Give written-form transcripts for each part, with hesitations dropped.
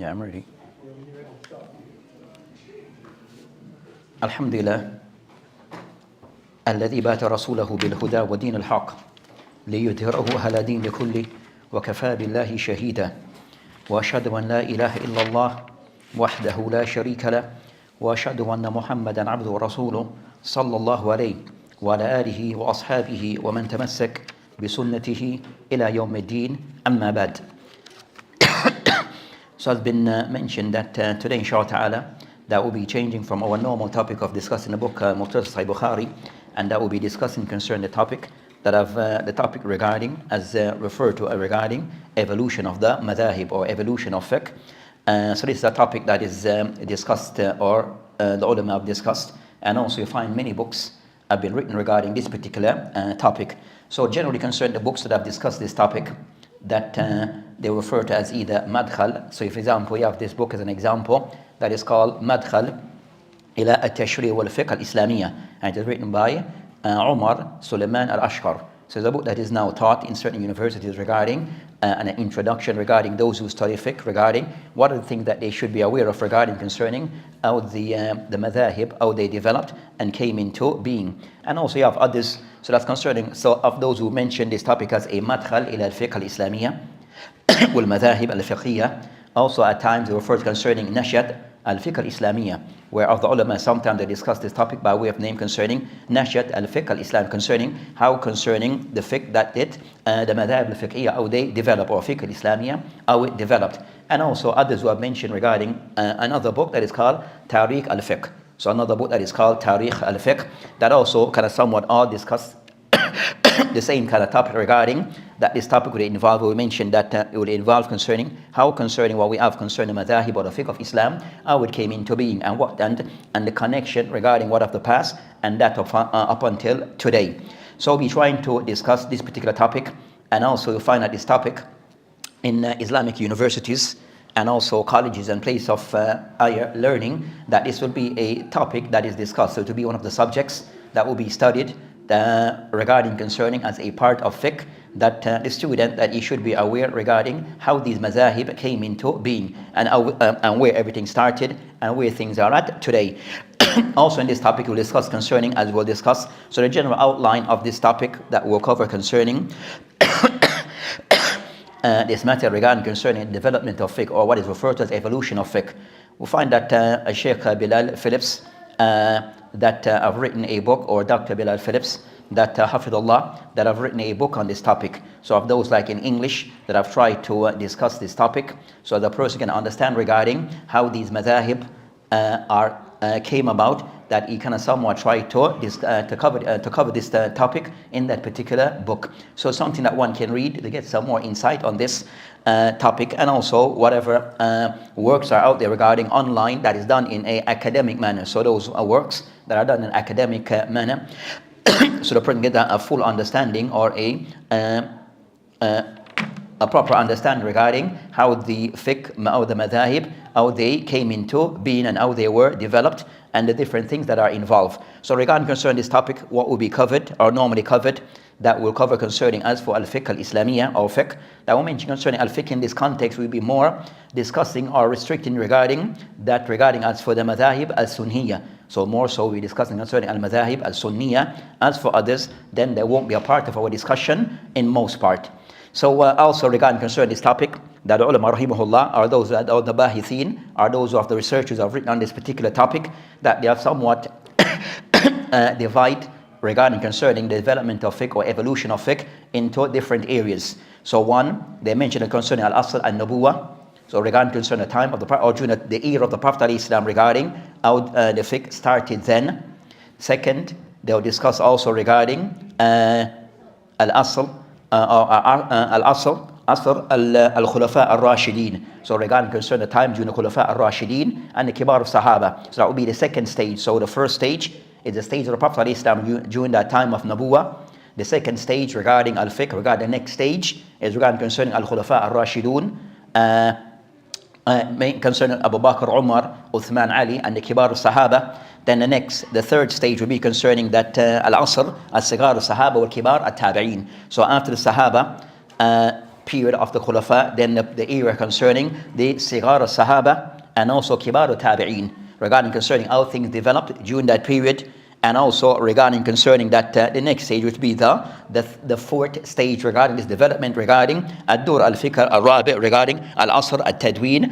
Yeah, I'm ready. Alhamdulillah. الذي بات رسوله بالهدى ودين الحق ليظهره على دين كله وكفى بالله شهيدا وأشهد أن لا إله إلا الله وحده لا شريك له وأشهد أن محمدا عبده ورسوله صلى الله عليه وعلى آله وأصحابه ومن تمسك بسنته إلى يوم الدين أما بعد. So it's been mentioned that today inshallah ta'ala that will be changing from our normal topic of discussing the book Muqtada Sahih Bukhari, and that will be discussing concerning the topic that the topic regarding as referred to regarding evolution of the madhahib or evolution of fiqh. So this is a topic that is discussed or the ulama have discussed, and also you find many books have been written regarding this particular topic. So generally concerned the books that have discussed this topic that they refer to as either madkhal. So for example, we have this book as an example that is called Madkhal ila al-Tashri' wal-Fiqh al-Islamiyya, and it is written by Umar Sulaiman al-Ashqar. So it's a book that is now taught in certain universities regarding an introduction regarding those who study fiqh, regarding what are the things that they should be aware of regarding concerning how the madhahib, how they developed and came into being. And also you have others, so that's concerning, so of those who mentioned this topic as a madkhal ila al-fiqh al-Islamiyya wal madhahib al-fiqhiyya. Also at times they refer to concerning nashat al-fiqh al-Islamiyya, where of the ulama sometimes they discuss this topic by way of name concerning nashat al-fiqh al-Islam, concerning how concerning the fiqh that it the madhab al-fiqhiyya, how they develop, or fiqh al-Islamiyya, how it developed. And also others who have mentioned regarding another book that is called Tariq al-Fiqh. So another book that is called Tariq al-Fiqh, that also kind of somewhat all discuss the same kind of topic regarding that this topic would involve, we mentioned that it would involve concerning how concerning what we have concerning madhahib or the fiqh of Islam, how it came into being, and what and the connection regarding what of the past and that of up until today. So we're trying to discuss this particular topic, and also you'll find that this topic in Islamic universities and also colleges and place of higher learning, that this will be a topic that is discussed. So to be one of the subjects that will be studied regarding concerning as a part of fiqh, that the student that he should be aware regarding how these mazahib came into being, and how, and where everything started and where things are at today. Also in this topic we'll discuss concerning, as we'll discuss, so the general outline of this topic that we'll cover concerning this matter regarding concerning the development of fiqh, or what is referred to as evolution of fiqh. We'll find that Sheikh Bilal Phillips that have written a book, or Dr. Bilal Phillips that Hafidullah, that have written a book on this topic. So of those like in English that have tried to discuss this topic, so the person can understand regarding how these madhahib came about, that he kind of somewhat tried to cover this topic in that particular book. So something that one can read to get some more insight on this topic, and also whatever works are out there regarding online that is done in a academic manner. So those works that are done in academic manner, so the person get a full understanding, or a proper understanding regarding how the fiqh, how the madhahib, how they came into being and how they were developed, and the different things that are involved. So regarding concerning this topic, what will be covered or normally covered, that will cover concerning as for al-fiqh al-Islamiyya, or fiqh, that will mention concerning al-fiqh in this context will be more discussing or restricting regarding as for the madhahib al-sunniyya. So more so we're discussing concerning al-madhahib al-sunniyya. As for others, then they won't be a part of our discussion in most part. So also regarding concerning this topic, that the ulama rahimahullah are those that are the bahithin, are those who have the researchers who have written on this particular topic, that they have somewhat divide regarding concerning the development of fiqh or evolution of fiqh into different areas. So one, they mention concerning al-asl and-nubuwah, so regarding concerning the time of the Prophet, or during the era of the Prophet ﷺ, regarding how the fiqh started then. Second, they'll discuss also regarding al-asl, al-asr al-khulafa al-rashidin, so regarding concern the time during the khulafa al-rashidin and the kibar of sahaba. So that will be the second stage. So the first stage is the stage of the Prophet ﷺ during that time of Nabuwah. The second stage regarding al-fiqh, regarding the next stage is regarding concerning al-khulafa al-rashidun, concerning Abu Bakr, Umar, Uthman, Ali, and the kibar of sahaba. Then the third stage will be concerning that al-asr, al-sigar al-sahaba, wal-kibar al-tabi'in. So after the sahaba, period of the Khulafa, then the era concerning the Sigar al-Sahaba and also Kibar al-Tabi'een, regarding concerning how things developed during that period, and also regarding concerning that the next stage would be the fourth stage regarding this development, regarding Ad-Dur al-Fikr al-Rabi', regarding Al-Asr al-Tadween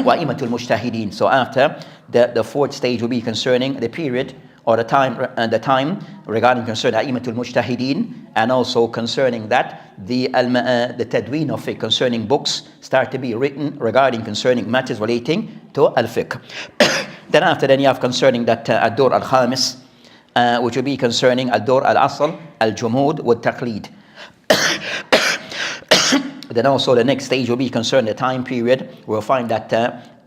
wa Imatul Mujtahideen. So after the fourth stage will be concerning the period or the time regarding concerning Imatul Mujtahideen, and also concerning that the Tadween of fiqh, concerning books start to be written regarding concerning matters relating to al-fiqh. Then after that you have concerning that Ad-Dur al-Khamis, which will be concerning Ad-Dur al-Asl, al-Jumud, wal-Taqleed. Then also the next stage will be concerning the time period. We'll find that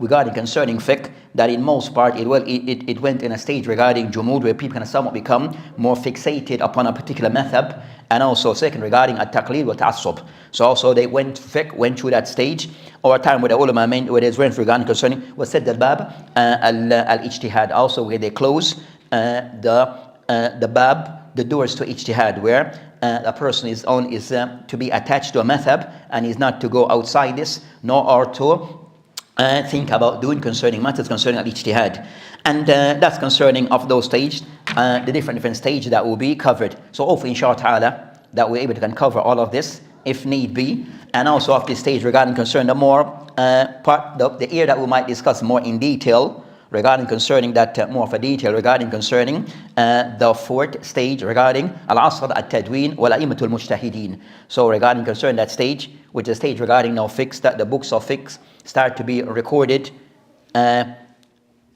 regarding concerning fiqh, that in most part it went in a stage regarding Jumud, where people can somewhat become more fixated upon a particular madhab, and also second regarding at-Taqleed wa ta'assub. So also fiqh went through that stage, or a time where the ulama where they went regarding concerning was said al-bab al-ijtihad, also where they close the bab, the doors to ijtihad, where a person is to be attached to a madhab and is not to go outside this, nor or to think about doing concerning matters concerning al-ijtihad. And that's concerning of those stages, the different stages that will be covered. So hopefully inshallah ta'ala that we're able to cover all of this if need be. And also of this stage regarding concerning the more the area that we might discuss more in detail, regarding concerning that more of a detail regarding concerning the fourth stage regarding Al-Asr al-Tadween wa Imatul Mujtahideen. So regarding concerning that stage, which is the stage regarding now fiqh, that the books of fiqh start to be recorded,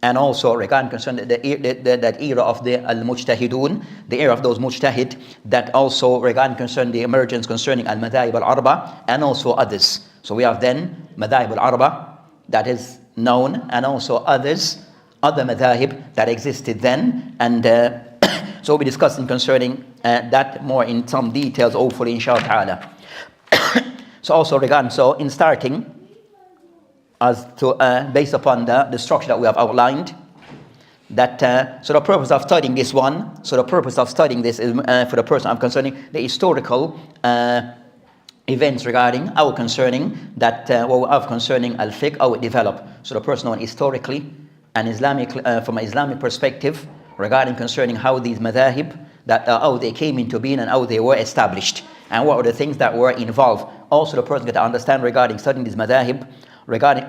and also regarding concerning that era of the al-Mujtahidun, the era of those Mujtahid, that also regarding concerning the emergence concerning al-Madhahib al-Arba and also others. So we have then Madhahib al-Arba, that is known, and also other madhahib that existed then, and so we'll be discussing concerning that more in some details hopefully inshallah ta'ala. So also regarding, so in starting, as to based upon the structure that we have outlined, that so the purpose of studying this one, so the purpose of studying this is for the person I'm concerning the historical events regarding our concerning that what we have concerning al-fiqh, how it developed. So the person known historically and Islamic from an Islamic perspective regarding concerning how these madhahib, that how they came into being and how they were established, and what were the things that were involved. Also the person get to understand regarding studying these madhahib, regarding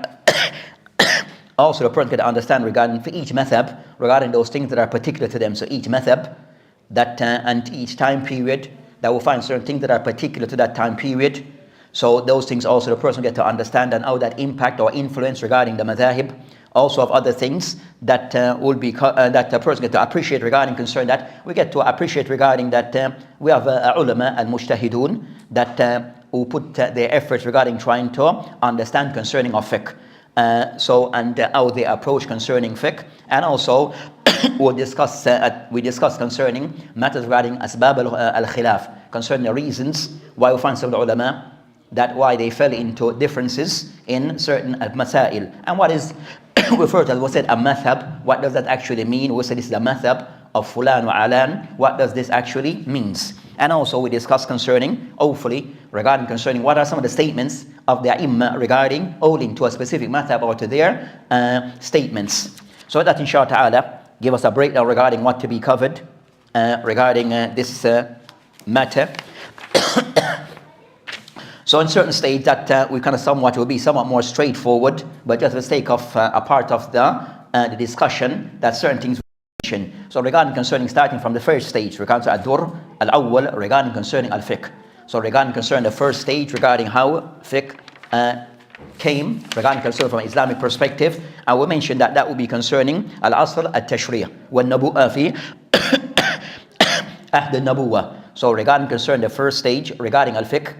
also the person get to understand regarding for each madhab, regarding those things that are particular to them. So each madhab that and each time period, that will find certain things that are particular to that time period. So those things also the person get to understand, and how that impact or influence regarding the madhahib. Also of other things that will be that the person get to appreciate regarding concern, that we get to appreciate regarding that we have ulama al-mujtahidun that who put their efforts regarding trying to understand concerning of fiqh. So and how they approach concerning fiqh, and also we discuss concerning matters regarding asbab al-khilaf, concerning the reasons why we find some ulama that why they fell into differences in certain masail, and what is referred to as was said a madhab. What does that actually mean? We said this is a madhab of fulan wa alan. What does this actually means? And also we discuss concerning, hopefully, regarding concerning what are some of the statements of the ai regarding holding to a specific madhab or to their statements. So that inshallah ta'ala give us a breakdown regarding what to be covered regarding this matter. So in certain stage that we kind of somewhat will be somewhat more straightforward, but just for the sake of a part of the discussion, that certain things we mention. So regarding concerning starting from the first stage, regarding ad-dur al-awwal, regarding concerning al-fiqh. So regarding concerning the first stage regarding how fiqh came, regarding concern from an Islamic perspective, I will mention that will be concerning al-asl al-tashri' wal-nabu'a fi ahd al-nabuwa. So regarding concern the first stage regarding al-fiqh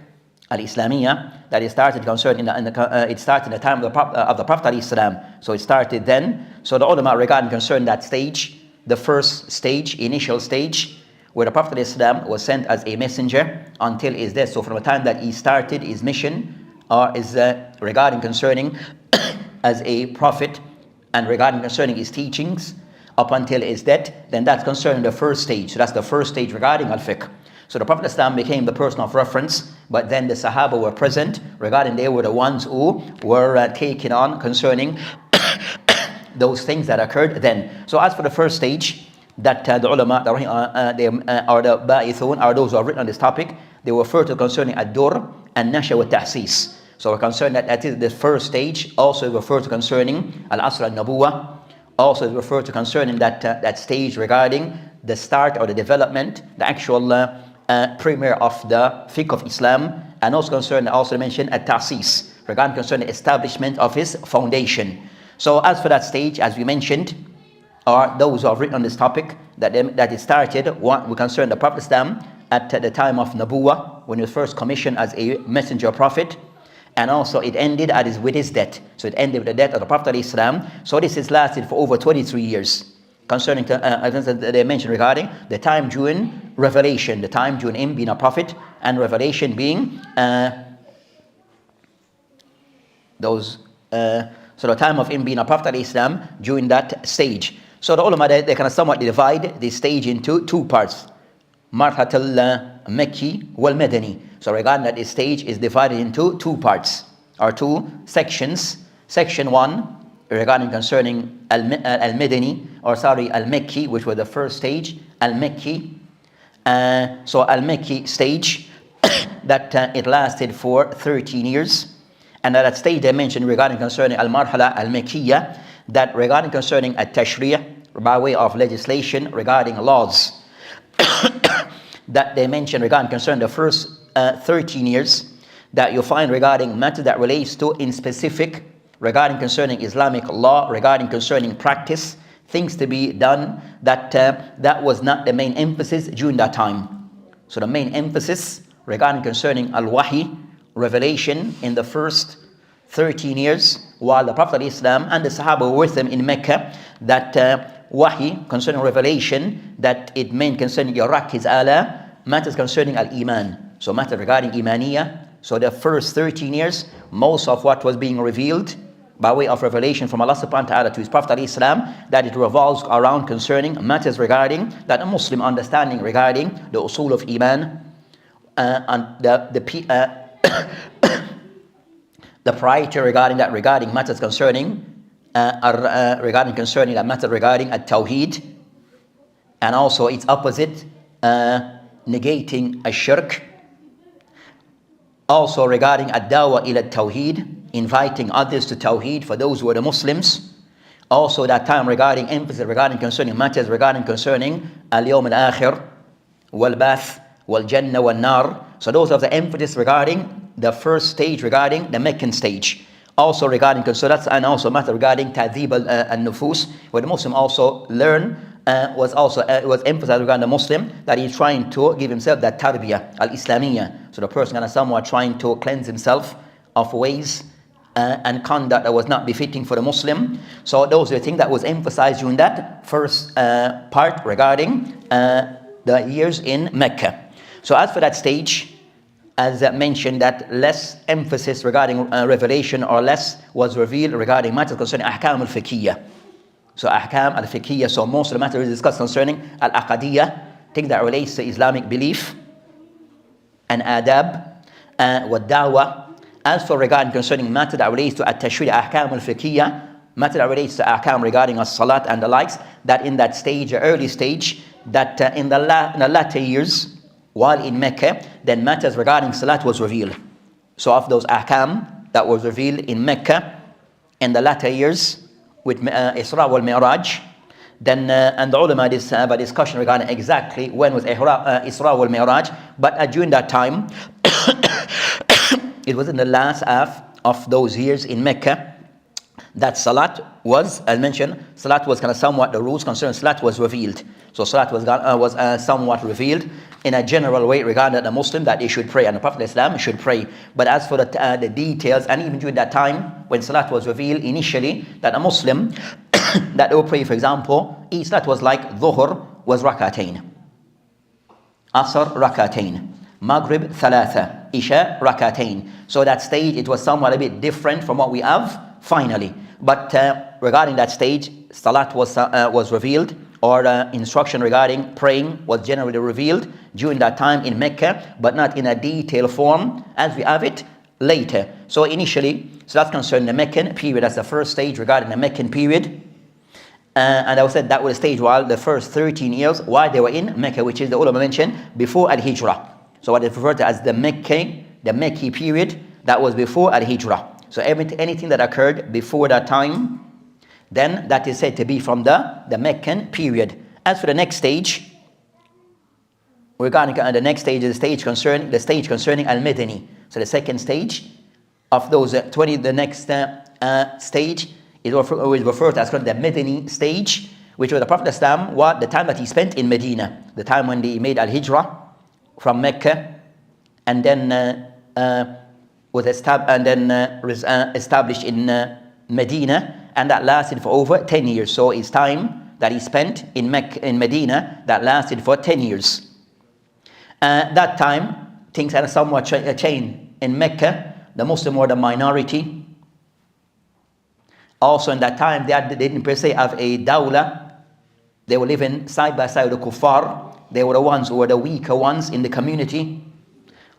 al-Islamiyya, that it started concerning it started in the time of the Prophet ﷺ. So it started then. So the ulama regarding concern that stage, the first stage, initial stage, where the Prophet ﷺ was sent as a messenger until his death. So from the time that he started his mission, or is regarding concerning as a prophet, and regarding concerning his teachings up until his death, then that's concerning the first stage. So that's the first stage regarding al-fiqh. So the Prophet ﷺ became the person of reference but then the Sahaba were present regarding they were the ones who were taking on concerning those things that occurred then. So as for the first stage, that the ulama, they are the ba'ithun, are those who have written on this topic, they refer to concerning ad-dur and nasha wa tahsis. So we're concerned that is the first stage. Also refer to concerning al-asr al-nabuwa. Also refer to concerning that stage regarding the start or the development, the actual premier of the fiqh of Islam, and also concerned, also mentioned at-tahsis, regarding concerning the establishment of his foundation. So as for that stage, as we mentioned, are those who have written on this topic, that it started, we concern the Prophet Islam at the time of Nabuwa, when he was first commissioned as a messenger prophet, and also it ended with his death. So it ended with the death of the Prophet Islam. So this has lasted for over 23 years. Concerning, they mentioned regarding the time during revelation, the time during him being a prophet, and revelation being so the time of him being a prophet of Islam during that stage. So the ulama, they kind of somewhat divide this stage into two parts. Marhat al-Makki wal-Madani. So regarding that this stage is divided into two parts, or two sections. Section 1, regarding concerning al-Madani, or sorry, al-Makki, which was the first stage, al-Makki. So al-Makki stage, that it lasted for 13 years. And at that stage they mentioned regarding concerning al-marhala al-Makkiyya, that regarding concerning at-Tashri', by way of legislation regarding laws, that they mentioned regarding concerning the first 13 years, that you find regarding matter that relates to in specific regarding concerning Islamic law, regarding concerning practice, things to be done, that was not the main emphasis during that time. So the main emphasis regarding concerning al-Wahi, revelation, in the first 13 years, while the Prophet Islam and the Sahaba were with them in Mecca, that Wahi, concerning revelation, that it meant concerning Yarakiz ala, matters concerning al-Iman. So matter regarding Imaniya. So the first 13 years, most of what was being revealed by way of revelation from Allah subhanahu wa ta'ala to his Prophet Islam, that it revolves around concerning matters regarding that a Muslim understanding regarding the usul of Iman, and the priority regarding that, regarding matters concerning regarding concerning that matter regarding at-Tawheed, and also its opposite, negating ash-shirk. Also regarding ad-dawa ila tawheed, inviting others to Tawheed for those who are the Muslims. Also that time regarding emphasis regarding concerning matters regarding concerning al-yawm al-akhir, wal-bath, wal-jannah, wal-nar. So those are the emphasis regarding the first stage, regarding the Meccan stage. Also regarding concerns, and also matter regarding ta'dhib al-nufus, where the Muslim also learn, was emphasized regarding the Muslim, that he's trying to give himself that tarbiyah al-Islamiyah. So the person kind of somewhat trying to cleanse himself of ways and conduct that was not befitting for the Muslim. So those are the things that was emphasized during that first part regarding the years in Mecca. So as for that stage, as mentioned, that less emphasis regarding revelation, or less was revealed regarding matters concerning ahkam al-fiqhiyya. So ahkam al-fiqhiyya, so most of the matter is discussed concerning al-aqadiyya, things that relates to Islamic belief, and adab, wa da'wah. As for regarding concerning matter that relates to at-tashri' ahkam al-fiqhiyya, matter that relates to ahkam regarding as-salat and the likes, that in that stage, early stage, that in the latter years, while in Mecca, then matters regarding salat was revealed. So of those ahkam that was revealed in Mecca in the latter years with Isra wal Mi'raj, then and the ulama have a discussion regarding exactly when was Isra wal Mi'raj, but during that time it was in the last half of those years in Mecca that salat was, as mentioned, salat was kind of somewhat, the rules concerning salat was revealed. So salat was somewhat revealed in a general way regarding the Muslim, that he should pray, and the Prophet Islam should pray. But as for the details, and even during that time when salat was revealed initially, that a Muslim that they would pray, for example, each salat was like dhuhr was rakatain, asr rakatain, maghrib thalatha, isha rakatain. So that stage, it was somewhat a bit different from what we have finally. But regarding that stage, salat was revealed or instruction regarding praying was generally revealed during that time in Mecca, but not in a detailed form as we have it later. So initially, so that's concerning the Meccan period. That's the first stage regarding the Meccan period. And I said that was the stage while the first 13 years while they were in Mecca, which is the ulama mentioned before Al-Hijrah. So what is referred to as the Mecca period, that was before Al-Hijrah. So anything that occurred before that time, then that is said to be from the Meccan period. As for the next stage, regarding the next stage is the stage concerning Al-Madani. So the second stage of those 20, the next stage is referred to as the Madani stage, which was the Prophet Islam, the time that he spent in Medina, the time when he made Al-Hijrah from Mecca, and then was established in Medina, and that lasted for over 10 years. So his time that he spent in Medina, that lasted for 10 years. That time, things had somewhat changed in Mecca. The Muslims were the minority. Also in that time, they didn't per se have a dawla. They were living side by side with the kuffar. They were the ones who were the weaker ones in the community.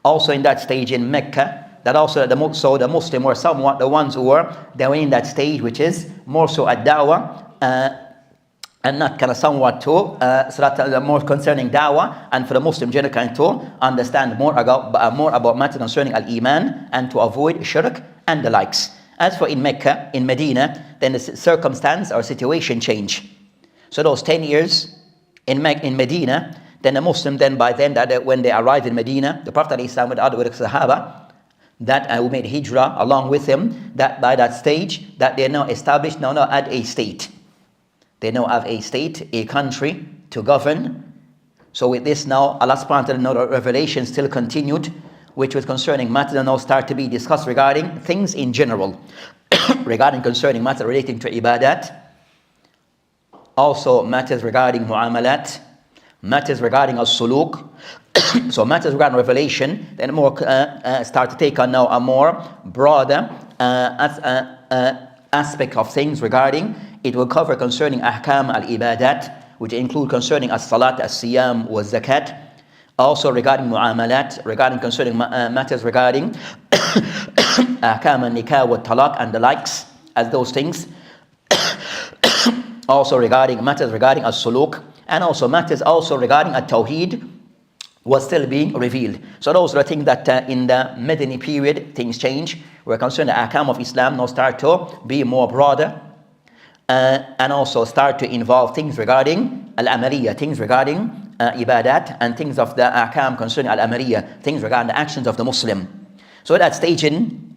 Also in that stage in Mecca, that also the Muslims were somewhat the ones who were in that stage, which is more so a dawah, and not kind of somewhat to so that more concerning dawah, and for the Muslim general kind to understand more about matters concerning al-iman and to avoid shirk and the likes. As for in Mecca, in Medina, then the circumstance or situation change. So those 10 years in Medina, then the Muslim when they arrived in Medina, the Prophet ﷺ with the Sahaba that who made hijrah along with him, that by that stage that they are now established, now at a state. They now have a state, a country to govern. So with this now, Allah subhanahu wa ta'ala, the revelation still continued, which was concerning matters that now start to be discussed regarding things in general, regarding concerning matters relating to ibadat, also matters regarding mu'amalat, matters regarding as-suluk. So matters regarding revelation then more start to take on now a more broader aspect of things regarding. It will cover concerning ahkam al-ibadat, which include concerning as-salat, as-siyam, was-zakat. Also regarding mu'amalat, regarding concerning matters regarding ahkam al-nikah wa-talaq and the likes as those things. Also regarding matters regarding as-suluk, and also matters also regarding at-tawheed was still being revealed. So those are the things that in the Madani period things change. We're concerned the ahkam of Islam now start to be more broader, and also start to involve things regarding al-amaliyah, things regarding ibadat, and things of the ahkam concerning al-amaliyah, things regarding the actions of the Muslim. So at that stage in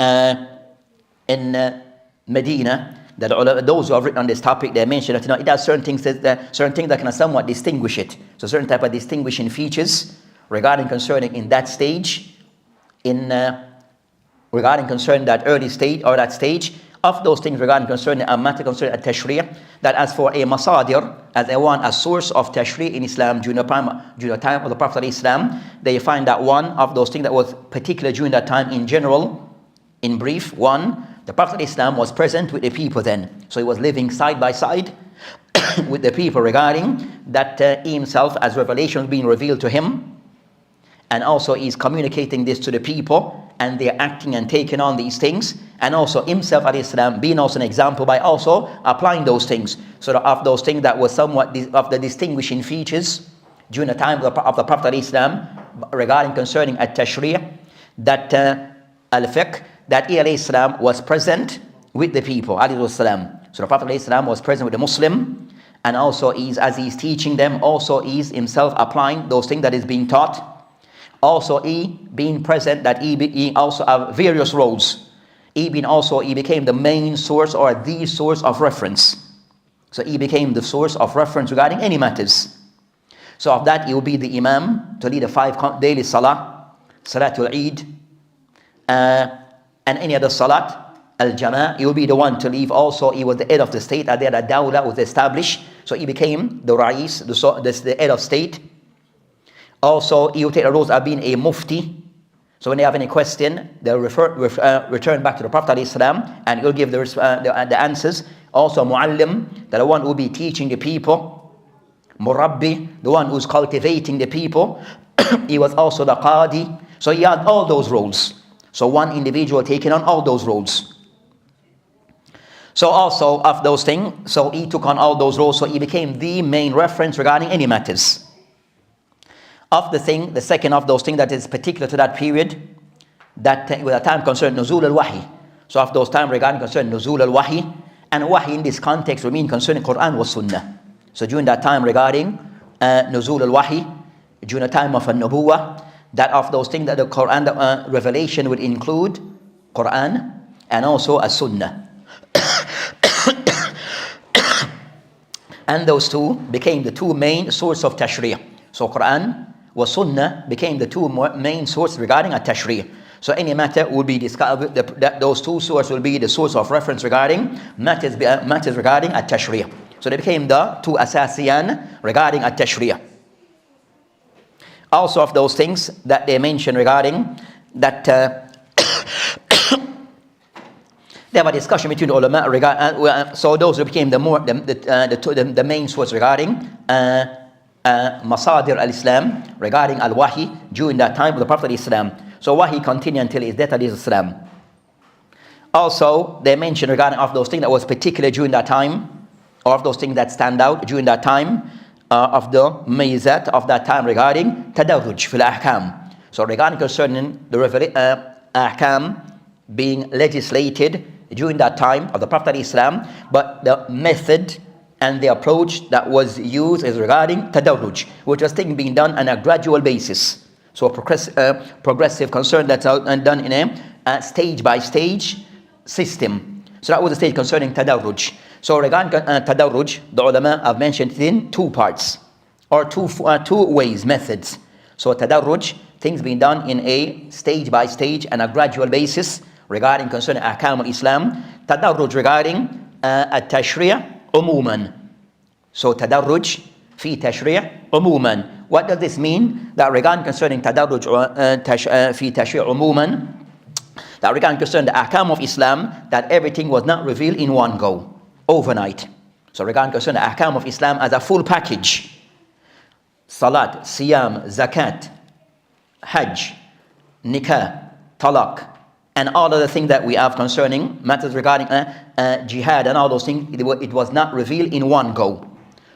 Medina, that those who have written on this topic, they mentioned that it has certain things that can somewhat distinguish it. So certain type of distinguishing features regarding concerning in that stage, regarding concerning that early stage or that stage of those things regarding concerning a matter concerning a tashri', that as for a masadir, as a source of tashri' in Islam during the time of the Prophet Islam, they find that one of those things that was particular during that time in general, in brief, one, the Prophet Islam was present with the people then. So he was living side by side with the people regarding that he himself, as revelation was being revealed to him, and also he's communicating this to the people, and they're acting and taking on these things, and also himself alayhi salam being also an example by also applying those things. So of those things that was somewhat of the distinguishing features during the time of the Prophet Islam regarding concerning at-tashri', that al-fiqh, that he alayhi salam was present with the people alayhi salam. So the Prophet alayhi salam was present with the Muslim, and also as he's teaching them, also he's himself applying those things that is being taught. Also he being present, that he also have various roles. He became the main source or the source of reference. So he became the source of reference regarding any matters. So of that he will be the imam to lead the 5 daily salah, salatul Eid, and any other salat, al-jama'ah, he will be the one to leave. Also he was the head of the state, and there the dawla was established, so he became the rais, the head of state. Also he will take the roles of being a mufti, so when they have any question they'll return back to the Prophet ﷺ, and he'll give the answers. Also muallim, that the one who will be teaching the people. Murabbi, the one who's cultivating the people. He was also the Qadi. So he had all those roles. So one individual taking on all those roles. So also of those things, so he took on all those roles, so he became the main reference regarding any matters. Of the thing, the second of those things that is particular to that period, that with a time concerned Nuzul al-Wahi. So of those time regarding concerned Nuzul al-Wahi, and Wahi in this context will mean concerning Quran was Sunnah. So during that time regarding Nuzul al-Wahi, during the time of al-Nubuwah, that of those things that the Quran revelation would include Quran and also a Sunnah. And those two became the two main source of tashri'. So Quran was Sunnah became the two main sources regarding a tashri'. So any matter will be discussed, those two sources will be the source of reference regarding matters regarding a tashri'. So they became the two asasiyan regarding a tashri'. Also of those things that they mentioned regarding that there was a discussion between the ulama regarding, so those who became the main source regarding Masadir al-Islam, regarding al-Wahi during that time of the Prophet Islam. So Wahi continued until his death, Islam. Also, they mentioned regarding of those things that was particular during that time, or of those things that stand out during that time, of the Mayzat of that time regarding Tadarruj fil Ahkam. So regarding concerning the Ahkam being legislated during that time of the Prophet Islam, but the method and the approach that was used is regarding Tadarruj, which was thing being done on a gradual basis. So a progressive concern that's done in a stage by stage system. So that was the stage concerning Tadarruj. So regarding Tadarruj, the ulama have mentioned it in two parts, or two ways, methods. So Tadarruj, things being done in a stage by stage and a gradual basis regarding concerning Ahkam al-Islam. Tadarruj regarding at-Tashri' umuman. So Tadarruj fi Tashri' umuman. What does this mean? That regarding concerning Tadarruj fi Tashri' umuman, that regarding concerning the Ahkam of Islam, that everything was not revealed in one go, overnight. So regarding concerning the Ahkam of Islam as a full package, Salat, Siyam, Zakat, Hajj, Nikah, Talaq, and all of the things that we have concerning matters regarding jihad and all those things, it was not revealed in one go.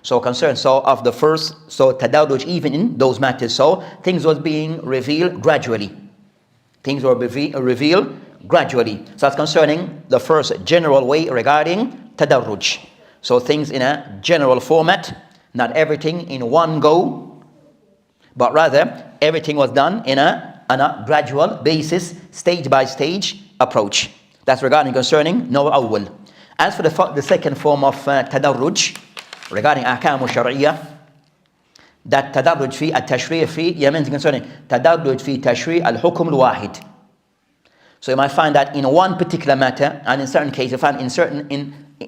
So concern, so of the first, so Tadarruj even in those matters, so things was being revealed gradually. Things were revealed gradually. So that's concerning the first general way regarding Tadarruj. So things in a general format, not everything in one go, but rather everything was done on a gradual basis, stage by stage approach. That's regarding concerning Naw' Awwal. As for the second form of Tadarruj, regarding Ahkam al-Shar'iyyah, that Tadarruj fi at-Tashri' fi Yemen concerning Tadarruj fi Tashri' al-Hukm al-Wahid. So you might find that in one particular matter, and in certain cases, you find in certain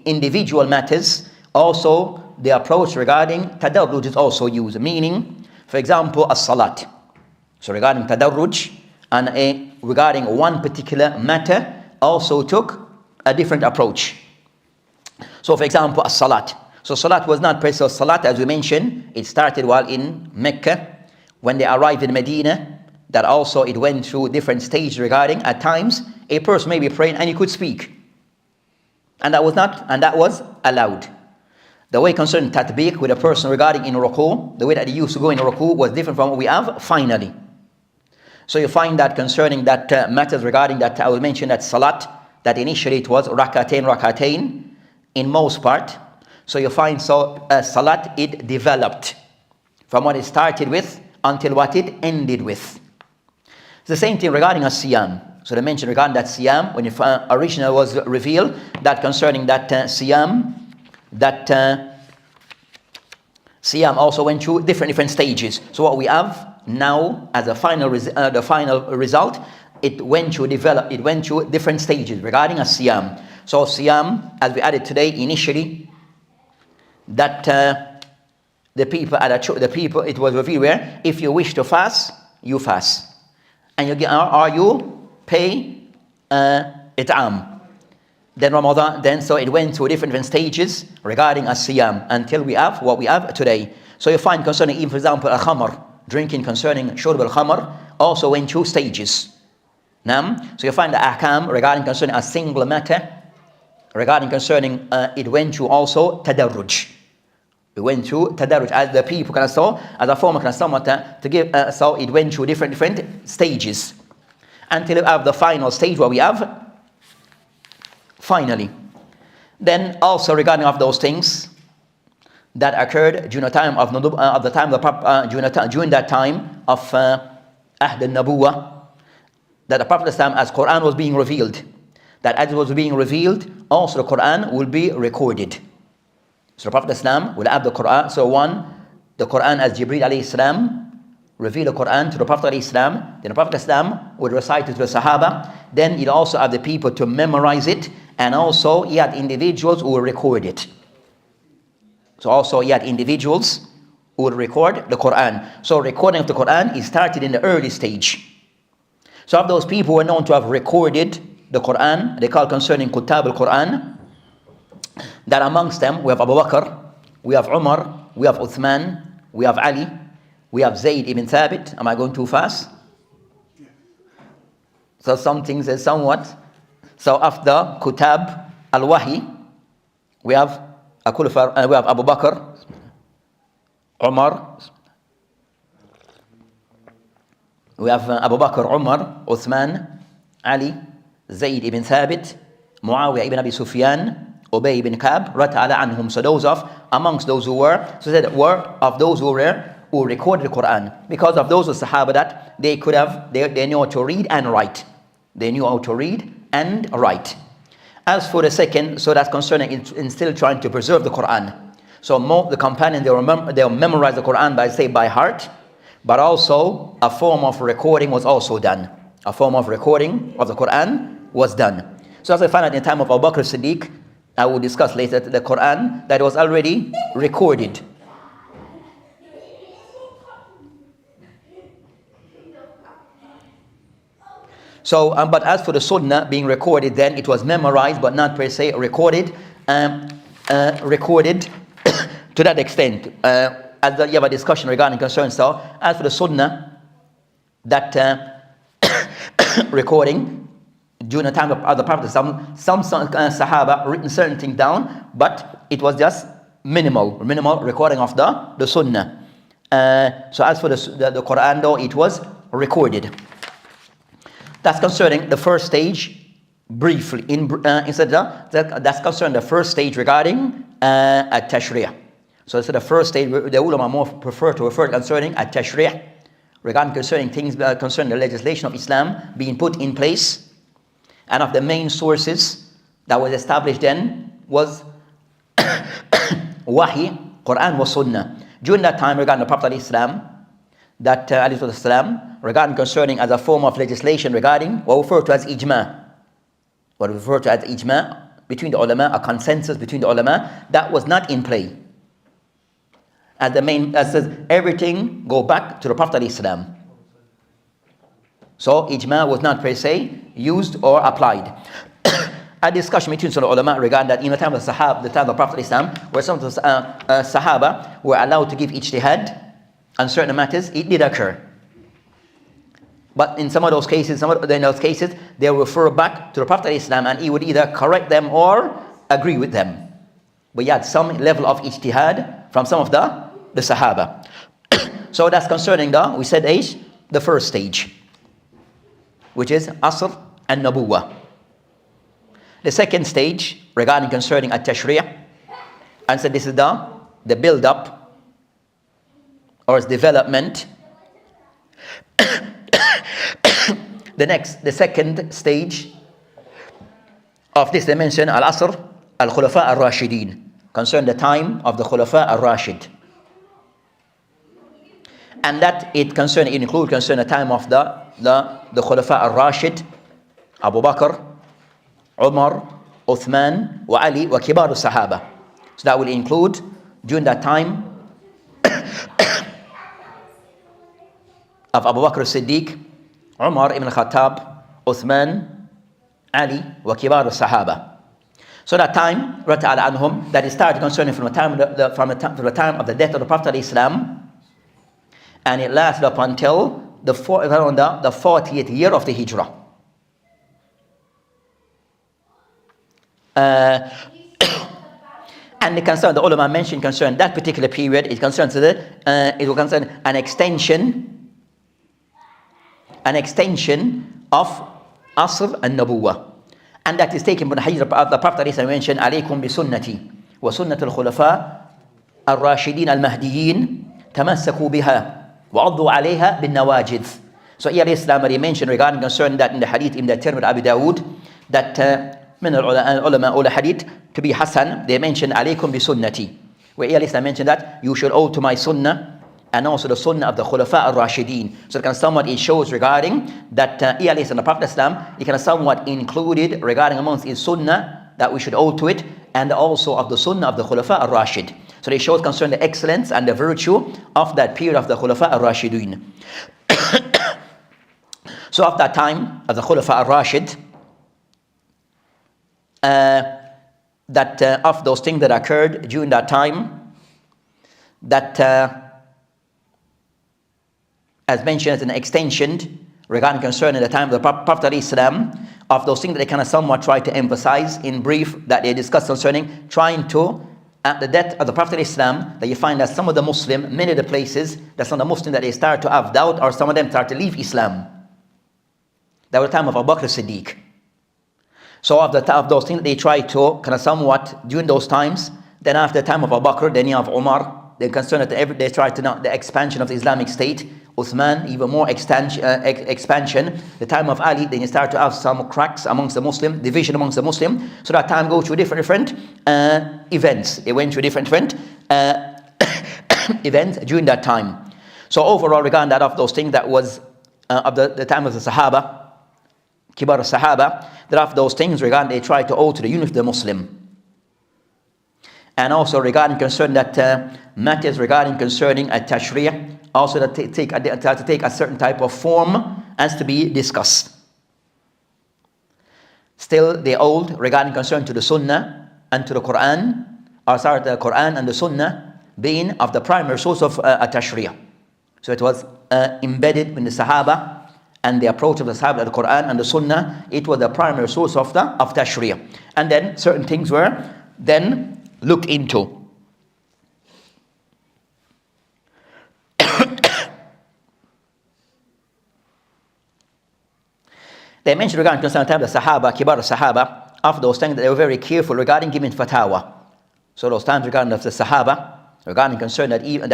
individual matters, also the approach regarding Tadarruj is also used. Meaning, for example, as-Salat. So regarding Tadarruj and regarding one particular matter, also took a different approach. So for example, as-Salat. So Salat was not precisely Salat, as we mentioned. It started while in Mecca. When they arrived in Medina, that also it went through different stages regarding, at times, a person may be praying and he could speak. And that was allowed. The way concerning Tatbiq with a person regarding in Ruku, the way that he used to go in Ruku was different from what we have finally. So you find that concerning that matters regarding that, I will mention that Salat, that initially it was Rakatain in most part. So you find Salat, it developed from what it started with until what it ended with. It's the same thing regarding a Siyam. So they mentioned regarding that Siyam, when it originally was revealed, that concerning that Siyam, that Siyam also went through different stages. So what we have now as a final result, it went through different stages regarding a Siyam. So Siyam, as we added today, initially, that the people, it was revealed where if you wish to fast, you fast, and you pay it'am, Then Ramadan, then so it went through different stages regarding as-siyam until we have what we have today. So you find concerning, even for example, al-khamr, drinking concerning shurb al-khamr, also went through stages. So you find the ahkam regarding concerning a single matter, regarding concerning it went through also tadarruj. It went through tadarruj as the people can saw as a form can somewhat to give so it went through different stages until you have the final stage where we have finally. Then also regarding of those things that occurred during the time of the time of during that time of Ahd al-Nabuwah, that the Prophet Islam, as Quran was being revealed, that as it was being revealed, also the Quran will be recorded. So the Prophet Islam will have the Quran. So the Quran as Jibreel alayhi salam reveal the Quran to the Prophet alayhi salam. Then the Prophet Islam would recite it to the Sahaba. Then he'd also have the people to memorize it, and also he had individuals who will record it. So also he had individuals who would record the Quran. So recording of the Quran is started in the early stage. So of those people who are known to have recorded the Quran, they call concerning Kutab al-Quran, that amongst them we have Abu Bakr, we have Umar, we have Uthman, we have Ali, we have Zayd ibn Thabit. Am I going too fast? So some things is somewhat. So after Kutab al-Wahi, we have Abu Bakr, Umar, we have Abu Bakr, Umar, Uthman, Ali, Zayd ibn Thabit, Muawiyah ibn Abi Sufyan, Ubay ibn Ka'b, Rata'ala anhum. So those of amongst those who were, so that were of those who recorded the Quran, because of those of Sahaba that they could have, they knew how to read and write. They knew how to read and write. As for the second, so that's concerning in still trying to preserve the Quran. So the companions, they'll memorize the Quran by heart, but also a form of recording was also done. A form of recording of the Quran was done. So as I find out in the time of Abu Bakr Siddiq, I will discuss later the Quran that was already recorded. So, but as for the Sunnah being recorded, then it was memorized, but not per se recorded. Recorded to that extent. As you have a discussion regarding concerns. So, as for the Sunnah, that recording during the time of the Prophet, some Sahaba written certain things down, but it was just minimal recording of the Sunnah. So as for the Quran, though, it was recorded. That's concerning the first stage briefly. That's concerning the first stage regarding at-tashri'. So it's the first stage. The ulama more prefer to refer concerning at-tashri', regarding concerning things concerning the legislation of Islam being put in place. And of the main sources that was established then was Wahi, Quran was Sunnah. During that time, regarding the Prophet Islam, that salam, regarding concerning as a form of legislation regarding what we refer to as ijma. What we refer to as ijma between the ulama, a consensus between the ulama, that was not in play. As the main, as says, everything go back to the Prophet Islam. So ijma was not per se used or applied. A discussion between some ulama regarding that in the time of the Sahaba, the time of the Prophet Islam, where some of the Sahaba were allowed to give ijtihad on certain matters, it did occur. But in some of those cases, they refer back to the Prophet Islam, and he would either correct them or agree with them. But you had some level of ijtihad from some of the Sahaba. So that's concerning the first stage, which is Asr and Nabuwah. The second stage regarding concerning at-tashri', and said this is the build-up or its development. The second stage of this dimension, Al-Asr, Al-Khulafa Al-Rashidin, concern the time of the Khulafa Al-Rashid. And that it include the time of the Khulafa Al-Rashid, Abu Bakr, Umar, Uthman, wa Ali, wa Kibar al-Sahaba. So that will include during that time of Abu Bakr Siddiq, Umar ibn Khattab, Uthman, Ali, wa Kibar al-Sahaba. So that time, radiallahu anhum, that it started concerning from the time of the death of the Prophet Islam, and it lasted up until around the 40th year of the Hijrah. And the ulama mentioned concerning that particular period, it concerns it will concern an extension of Asr and Nabuwah. And that is taken from the hadith of the Prophet mentioned, alaykum bi sunnati wa sunnat al-khulafa al-rashidin al-mahdiyin tamassaku biha wa addu alayha bin nawajid. So here Islam mentioned regarding concerning that in the hadith in the Tirmidhi Abu Dawood, that من العلماء أول hadith to be Hassan, they mentioned alaykum bi sunnati, where Islam mentioned that you should owe to my sunnah and also the sunnah of the Khulafa al-Rashidin. So it can somewhat, it shows regarding that and the Prophet Islam, it can somewhat included regarding amongst his sunnah that we should owe to it, and also of the sunnah of the Khulafa al-Rashid. So they showed concerning the excellence and the virtue of that period of the Khulafa al-Rashidin. So of that time of the Khulafa al-Rashid, of those things that occurred during that time, that as mentioned as an extension regarding concerning the time of the Prophet Islam, of those things that they kind of somewhat try to emphasize in brief, that they discuss concerning trying to, at the death of the Prophet Islam, that you find that some of the Muslim, many of the places that some of the Muslims that they start to have doubt, or some of them start to leave Islam. That was the time of Abu Bakr Siddiq. So of those things they try to kind of somewhat during those times, then after the time of Abu Bakr, then you have Umar, they're concerned that they try to the expansion of the Islamic State, Uthman, even more expansion. The time of Ali, then you start to have some cracks amongst the Muslim, division amongst the Muslim. So that time goes through different events. They went through different events during that time. So overall, regarding that of those things that was of the time of the Sahaba, Kibar Sahaba, that of those things regarding they try to owe to the unity of the Muslim. And also regarding concern that matters regarding concerning a tashri'ah, also that take a certain type of form as to be discussed. Still they hold regarding concern to the Sunnah and to the Quran, or the Quran and the Sunnah being of the primary source of a tashri'ah. So it was embedded in the Sahaba, and the approach of the Sahaba, the Quran and the Sunnah, it was the primary source of tashri'ah. And then certain things were then looked into. They mentioned regarding the time the Sahaba, Kibar Sahaba, of those things that they were very careful regarding giving fatwa. So those times regarding the Sahaba, regarding concern that even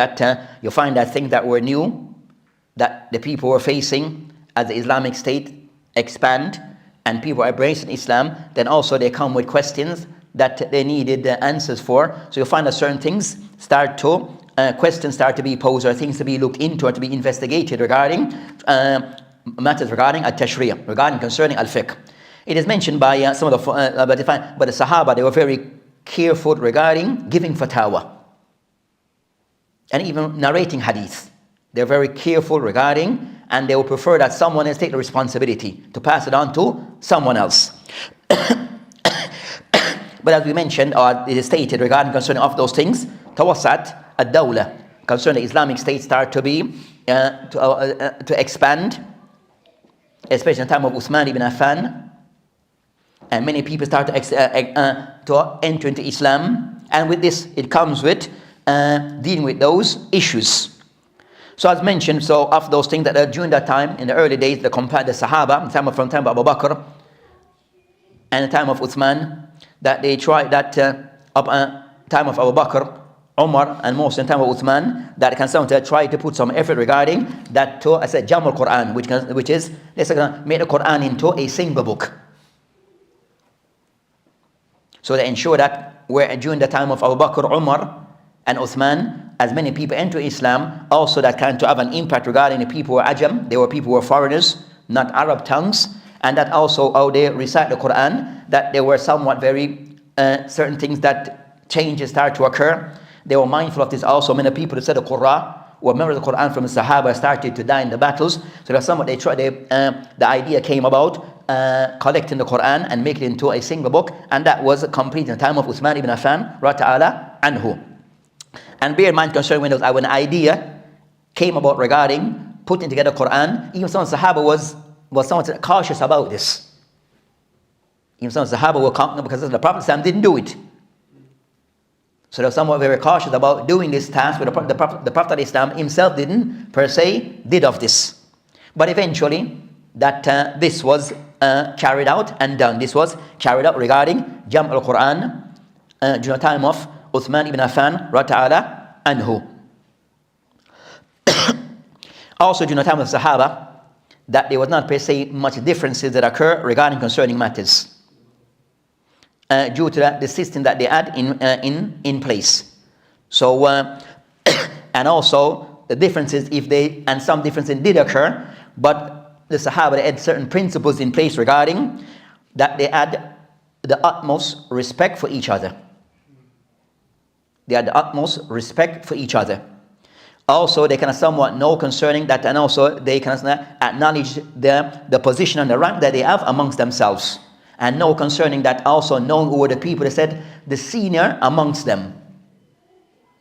you find that things that were new, that the people were facing as the Islamic State expand and people are embracing Islam, then also they come with questions that they needed the answers for. So you find that certain things questions start to be posed, or things to be looked into or to be investigated regarding matters regarding al-tashri'ah, regarding concerning al-fiqh. It is mentioned by some of the but the Sahaba, they were very careful regarding giving fatwa and even narrating hadith. They're very careful regarding, and they will prefer that someone else take the responsibility to pass it on to someone else. But as we mentioned, or it is stated regarding concerning of those things, tawassat ad-dawla, concerning the Islamic State start to be to expand, especially in the time of Uthman ibn Affan, and many people start to enter into Islam, and with this it comes with dealing with those issues. So as mentioned, so of those things that during that time, in the early days, the Sahaba, from the time of Abu Bakr and the time of Uthman, that they tried that time of Abu Bakr, Umar, and most in the time of Uthman, that can someone try to put some effort regarding that to, as I said, Jamul Quran, which is, let's make the Quran into a single book. So they ensure that during the time of Abu Bakr, Umar, and Uthman, as many people enter Islam, also that kind to have an impact regarding the people who were Ajam, they were people who were foreigners, not Arab tongues, and that also how they recite the Quran, that there were somewhat very certain things that changes start to occur. They were mindful of this also. Many people who said the Qur'an, or members of the Quran from the Sahaba started to die in the battles. So that's somewhat the idea came about collecting the Quran and making it into a single book, and that was complete in the time of Uthman ibn Affan radiallahu anhu. And bear in mind concerning when an idea came about regarding putting together Quran, even some Sahaba was somewhat cautious about this. Even some Sahaba were confident because the Prophet didn't do it. So they were somewhat very cautious about doing this task, but the Prophet himself didn't per se did of this. But eventually that this was carried out and done. This was carried out regarding Jam' al-Quran during the time of Uthman ibn Affan radiallahu anhu. Also during the time of Sahaba, that there was not per se much differences that occur regarding concerning matters. Due to the system that they had in place. So and also the differences and some differences did occur, but the Sahaba, they had certain principles in place regarding that they had the utmost respect for each other. They had the utmost respect for each other. Also, they kind of somewhat know concerning that, and also they kind of acknowledge the position and the rank that they have amongst themselves. And know concerning that, also known who were the people that said the senior amongst them.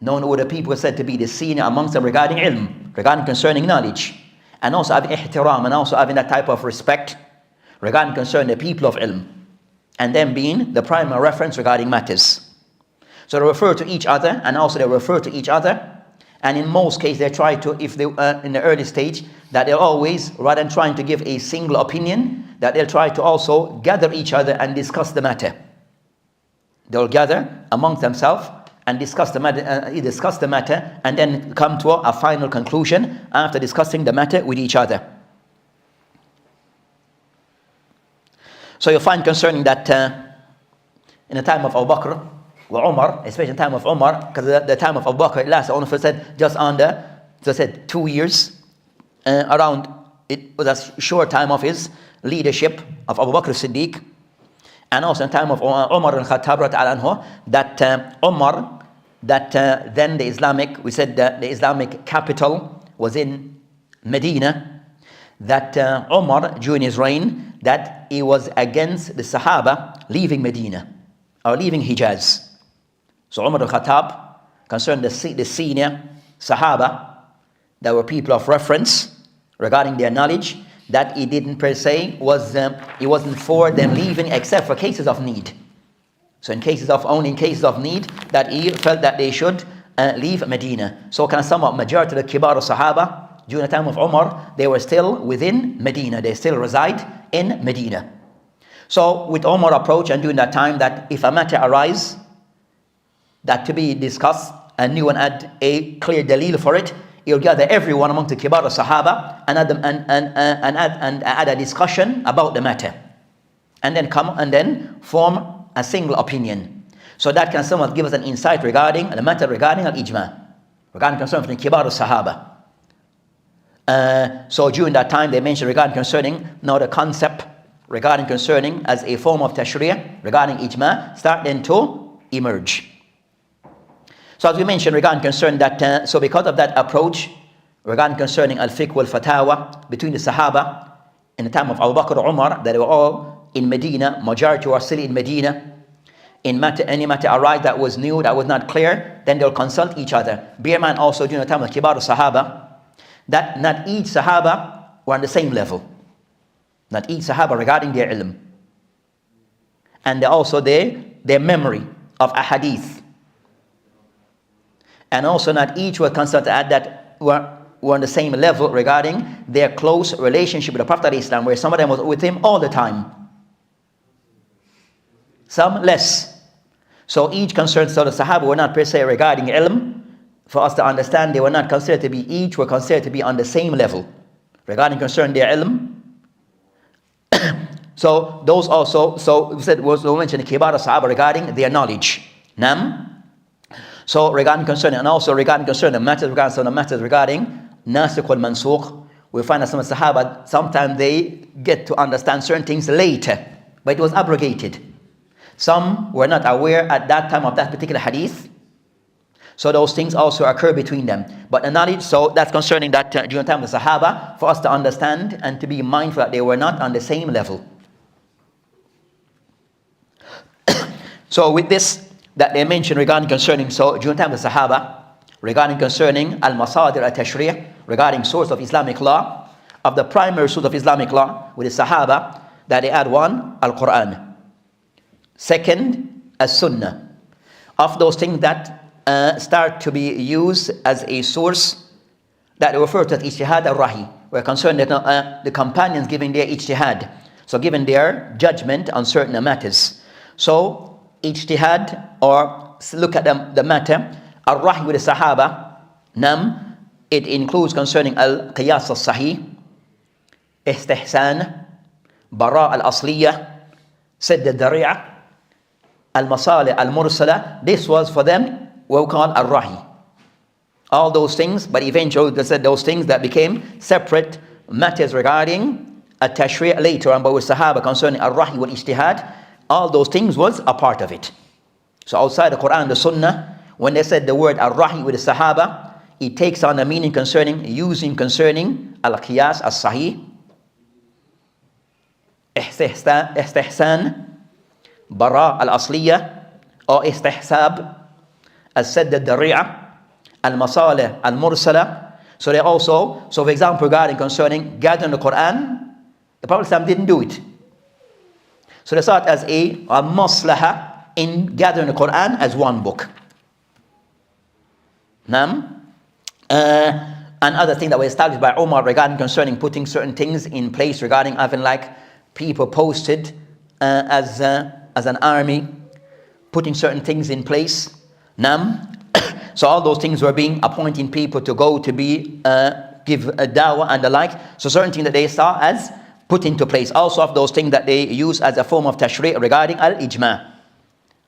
Known who were the people said to be the senior amongst them regarding ilm, regarding concerning knowledge. And also having ihtiram, and also having that type of respect regarding concerning the people of ilm. And them being the primary reference regarding matters. So they refer to each other, and also they refer to each other. And in most cases they try to, if they in the early stage, that they'll always, rather than trying to give a single opinion, that they'll try to also gather each other and discuss the matter. They'll gather amongst themselves and discuss the matter, and then come to a final conclusion after discussing the matter with each other. So you'll find concerning that in the time of Abu Bakr or Umar, especially in the time of Umar, because the time of Abu Bakr, it lasted only for 2 years. Around, it was a short time of his leadership of Abu Bakr Siddiq, and also in the time of Umar al-Khattab, that Umar, then the Islamic capital was in Medina, that Umar, during his reign, that he was against the Sahaba leaving Medina, or leaving Hijaz. So Umar al-Khattab, concerned the senior Sahaba, that were people of reference regarding their knowledge, that he didn't per se he wasn't for them leaving except for cases of need. So only in cases of need that he felt that they should leave Medina. So kind of somewhat majority of the Kibar Sahaba during the time of Umar, they were still within Medina. They still reside in Medina. So with Umar approach, and during that time, that if a matter arise that to be discussed and new one had a clear dalil for it, he'll gather everyone among the Kibar Sahaba and add a discussion about the matter, and then form a single opinion. So that can somewhat give us an insight regarding the matter regarding al-ijma, regarding concern from the Kibar Sahaba. So during that time they mentioned regarding concerning now the concept regarding concerning as a form of tashri'ah regarding ijma start then to emerge. So as we mentioned regarding concern that so because of that approach regarding concerning al-fiqh wal-fatawa between the Sahaba in the time of Abu Bakr or Umar, that they were all in Medina, majority were still in Medina. Any matter arise that was new, that was not clear, then they'll consult each other. Bear in mind also during the time of Kibar Sahaba, that not each Sahaba were on the same level. Not each Sahaba regarding their ilm. And also their memory of a hadith. And also not each were consulted at that were on the same level regarding their close relationship with the Prophet ﷺ, where some of them was with him all the time. Some less. So each concerned, so the Sahaba were not per se regarding ilm. For us to understand, they were not considered to be, each were considered to be on the same level regarding concern their ilm. So those also, so we said, we mentioned the Kibar Sahaba regarding their knowledge. So regarding concerning, and also regarding concerning the matters regarding Nasikh wal Mansukh, we find that some Sahaba, sometimes they get to understand certain things later, but it was abrogated. Some were not aware at that time of that particular hadith. So those things also occur between them. But the knowledge, so that's concerning that during the time of the Sahaba, for us to understand and to be mindful that they were not on the same level. So with this that they mentioned regarding concerning, so during the time of the Sahaba, regarding concerning al-masadir al-tashri', regarding source of Islamic law, of the primary source of Islamic law with the Sahaba, that they had one, al-Quran. Second, as-Sunnah. Of those things that start to be used as a source that they refer to as ijtihad al-rahi, where concerned that the companions giving their ijtihad, so giving their judgment on certain matters. So ijtihad, or look at the matter, al-rahi with the Sahaba, nam, it includes concerning al-qiyas al-sahih, istihsan, bara al-asliyah, sadd al-dari'ah, al-masalih al-mursala. This was for them what we call al-rahi. All those things, but eventually they said those things that became separate matters regarding at-tashri' later on, but with Sahaba concerning al-rahi wal ijtihad, all those things was a part of it. So outside the Quran, the Sunnah, when they said the word al-rahi with the Sahaba, it takes on a meaning concerning concerning al-qiyas as-sahih, istihsan, bara al-asliyah, or istihsab, as-sadd al-dari'ah, al-masalih al-mursala. So they also, so for example, regarding concerning gathering the Quran, the Prophet didn't do it. So they saw it as a maslaha in gathering the Quran as one book. And other thing that was established by Umar regarding concerning putting certain things in place regarding having like people posted as an army, putting certain things in place. So all those things were being appointing people to go to be give a dawah and the like. So certain things that they saw as put into place. Also of those things that they use as a form of tashri' regarding al-ijma'.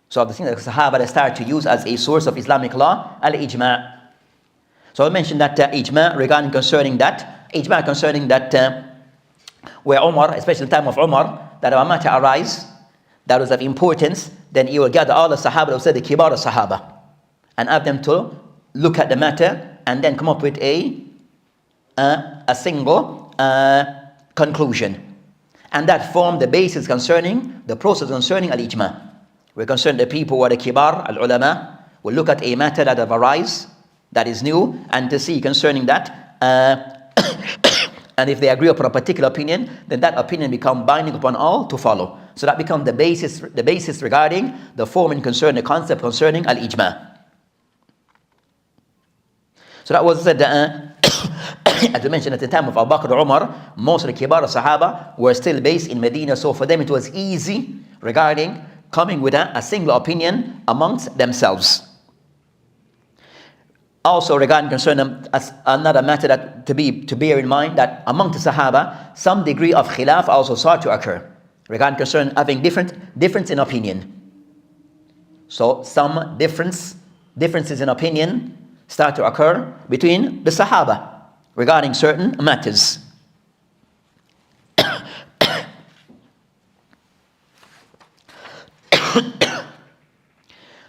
So the things that the Sahaba started to use as a source of Islamic law, al-ijma'. So I mentioned that ijma' regarding concerning that, ijma' concerning that where Umar, especially in the time of Umar, that a matter arise that was of importance, then he will gather all the Sahaba, who said the kibar Sahaba, and have them to look at the matter and then come up with a single conclusion. And that formed the basis concerning the process concerning al-ijma'. We're concerned the people who are the kibar, al-ulama, will look at a matter that have arisen, that is new, and to see concerning that. And if they agree upon a particular opinion, then that opinion become binding upon all to follow. So that becomes the basis regarding the form and concern, the concept concerning al-ijma'. So that was said, as we mentioned at the time of Abu Bakr Umar, most of the kibar Sahaba were still based in Medina. So for them it was easy regarding coming with a single opinion amongst themselves. Also regarding concerning another matter that to bear in mind, that among the Sahaba, some degree of khilaf also started to occur regarding concerning having difference in opinion. So some differences in opinion start to occur between the Sahaba regarding certain matters.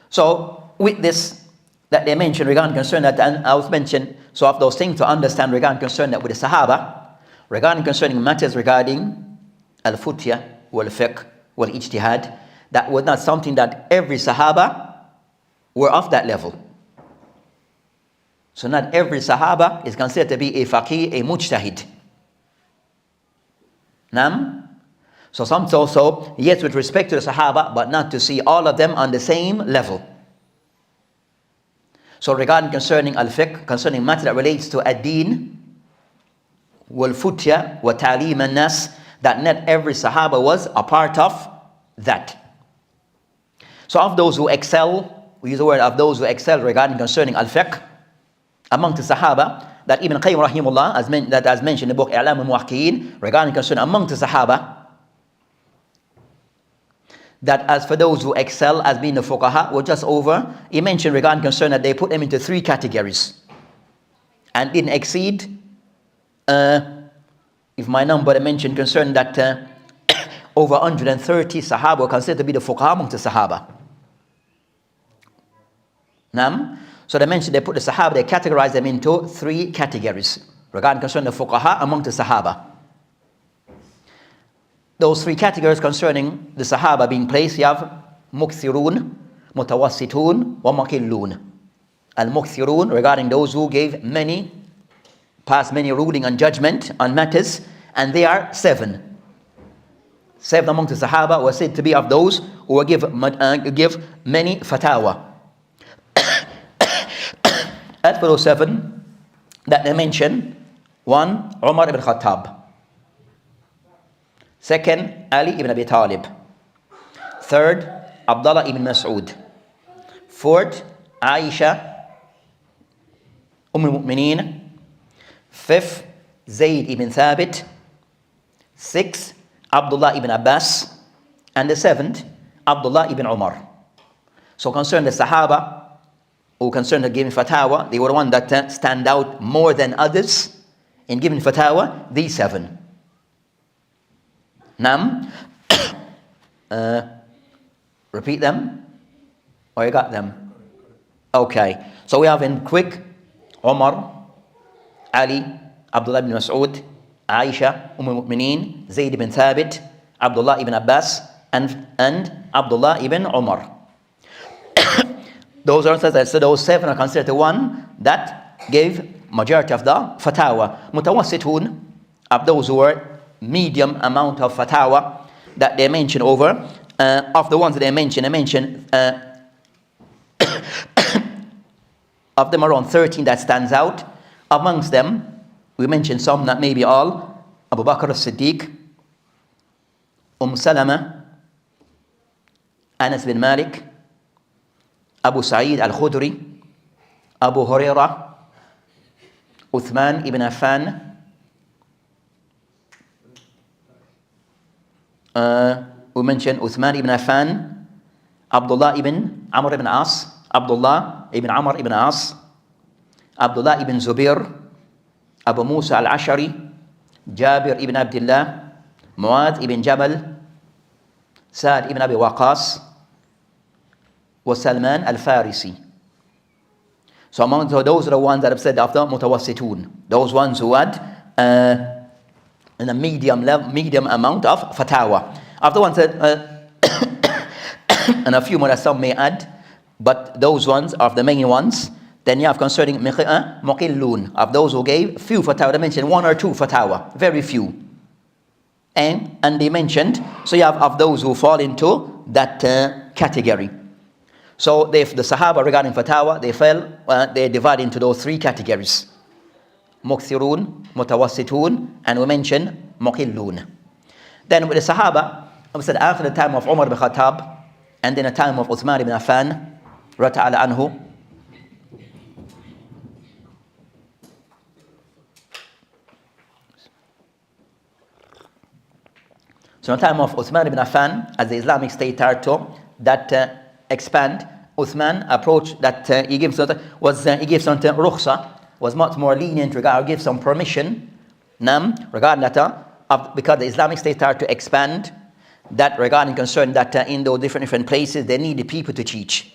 So with this that they mentioned regarding concern that, and I was mentioned, so of those things to understand regarding concern that with the Sahaba, regarding concerning matters regarding al-futya, wal-fiqh, wal-ijtihad, that was not something that every Sahaba were of that level. So not every Sahaba is considered to be a faqih, a mujtahid. So yes, with respect to the Sahaba, but not to see all of them on the same level. So regarding concerning al-fiqh, concerning matter that relates to ad-din, wal-futya, wa ta'lim an-nas, that not every Sahaba was a part of that. So of those who excel, we use the word of those who excel regarding concerning al-fiqh, among the Sahaba, that Ibn Qayyim rahimahullah, as mentioned in the book I'lam al-Muwaqqi'in, regarding concerning among the Sahaba, that as for those who excel as being the fuqaha, were just over, he mentioned regarding concern that they put them into 3 categories and didn't exceed, if my number I mentioned concern that over 130 Sahaba were considered to be the fuqaha among the Sahaba. So they mentioned they put the Sahaba, they categorized them into 3 categories regarding concern the fuqaha among the Sahaba. Those 3 categories concerning the Sahaba being placed, you have مكثرون, متوسطون, ومقلون. Al-Mukthirun, regarding those who gave many, passed many ruling and judgment on matters, and they are 7. 7 among the Sahaba were said to be of those who will give many fatawa. As for those 7 that they mention, 1, Umar ibn Khattab. 2nd, Ali ibn Abi Talib. 3rd, Abdullah ibn Mas'ud. 4th, Aisha al-Mu'mineen. 5th, Zayd ibn Thabit. 6th, Abdullah ibn Abbas. And the 7th, Abdullah ibn Umar. So concerning the Sahaba who concerned the giving fatwa, they were the one that stand out more than others in giving fatwa, these 7. Nam, repeat them, or you got them? Okay, so we have in quick, Umar, Ali, Abdullah ibn Mas'ud, Aisha, al-Mu'mineen, Zayd ibn Thabit, Abdullah ibn Abbas, and Abdullah ibn Umar. Those are, so those 7 are considered the one that gave majority of the fatawa. Mutawassitun, of those who were medium amount of fatawa that they mention over. Of the ones that they mention of them around 13 that stands out. Amongst them, we mention some, not maybe all. Abu Bakr as-Siddiq, Salama, Anas bin Malik, Abu Sa'id al-Khudri, Abu Hurairah, Uthman ibn Affan, we mentioned Uthman ibn Affan, Abdullah ibn Amr ibn As, Abdullah ibn Amr ibn As, Abdullah ibn Zubair, Abu Musa al-Ashari, Jabir ibn Abdullah, Muad ibn Jabal, Sa'd ibn Abi Waqas, was Salman al-Farisi. So among those are the ones that have said after mutawassitun, those ones who had in a medium amount of fatawa. After one said, and a few more that some may add, but those ones are the main ones. Then you have concerning muqillun, of those who gave few fatawa. They mentioned 1 or 2 fatawa, very few. And they mentioned, so you have of those who fall into that category. So the Sahaba regarding fatawa, they divide into those 3 categories. Mukthirun, mutawassitun, and we mention muqillun. Then with the Sahaba, we said after the time of Umar ibn Khattab, and then the time of Uthman ibn Affan, radiyallahu anhu. So in the time of Uthman ibn Affan, as the Islamic State started to expand, Uthman approached that he gave some rukhsa, was much more lenient regarding, give some permission, regarding that, because the Islamic State started to expand, that regarding concern that in those different places they needed people to teach.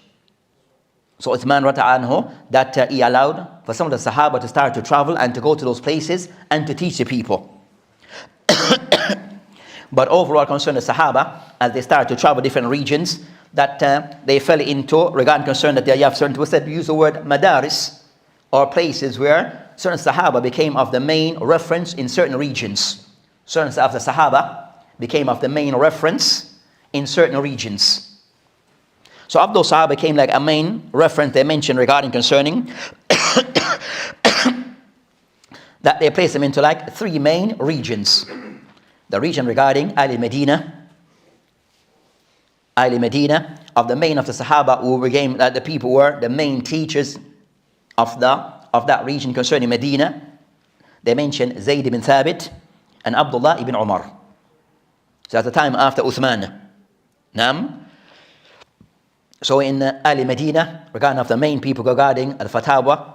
So Uthman anhu, that he allowed for some of the Sahaba to start to travel and to go to those places and to teach the people. But overall concern the Sahaba, as they started to travel different regions, that they fell into regarding concern that they have certain, we said, use the word madaris, or places where certain Sahaba became of the main reference in certain regions. Certain of the Sahaba became of the main reference in certain regions. So of those Sahaba became like a main reference they mentioned regarding concerning that they placed them into like 3 main regions. The region regarding Ahli Medina, of the main of the Sahaba who became the people were the main teachers of that region concerning Medina. They mentioned Zayd ibn Thabit and Abdullah ibn Umar. So at the time after Uthman. So in Ali Medina, regarding of the main people regarding al-Fatawa,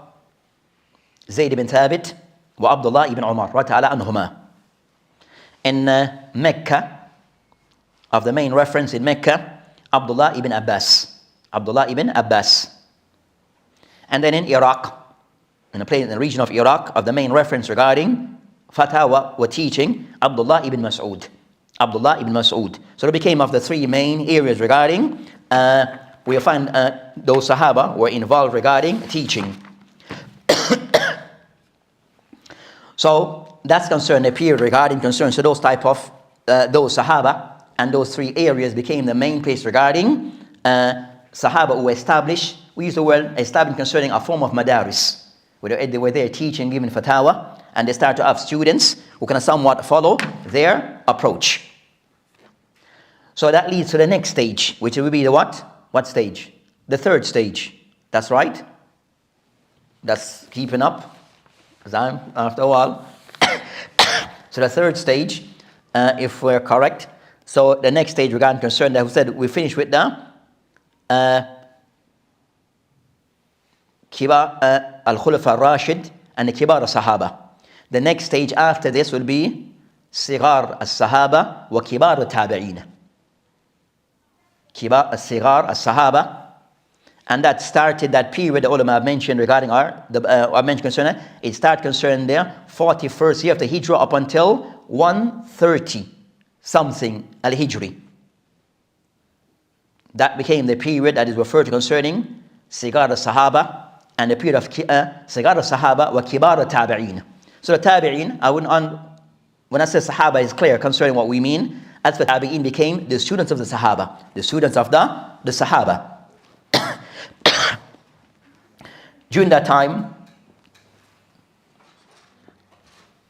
Zayd ibn Thabit wa Abdullah ibn Umar radiyallahu anhuma. In Mecca, of the main reference in Mecca, Abdullah ibn Abbas. And then in Iraq, in the region of Iraq, of the main reference regarding Fatawa were teaching, Abdullah ibn Mas'ud. So it became of the 3 main areas regarding we find those Sahaba were involved regarding teaching. So that's concerned the period regarding concern. So those type of those Sahaba and those three areas became the main place regarding Sahaba who established, we use the word established concerning a form of madaris, where they were there teaching, giving fatwa, and they start to have students who can somewhat follow their approach. So that leads to the next stage, which will be the what? What stage? The third stage. That's right. That's keeping up. After a while. So the third stage, if we're correct. So the next stage regarding concern that we said we finished with the Kibar al-Khulafa al-Rashid and the Kibar al-Sahaba. The next stage after this will be Sigar al-Sahaba wa Kibar al-Tabi'in. Kibar al-Sigar al-Sahaba. And that started that period the ulama mentioned regarding I mentioned concerning it started concerning the 41st year of the Hijrah up until 130 something al-Hijri. That became the period that is referred to concerning Sigar al-Sahaba and the period of Sigar al-Sahaba wa Kibar al-Tabi'in. So the Tabi'in, when I say Sahaba is clear concerning what we mean, as the Tabi'in became the students of the Sahaba, the students of the Sahaba. During that time,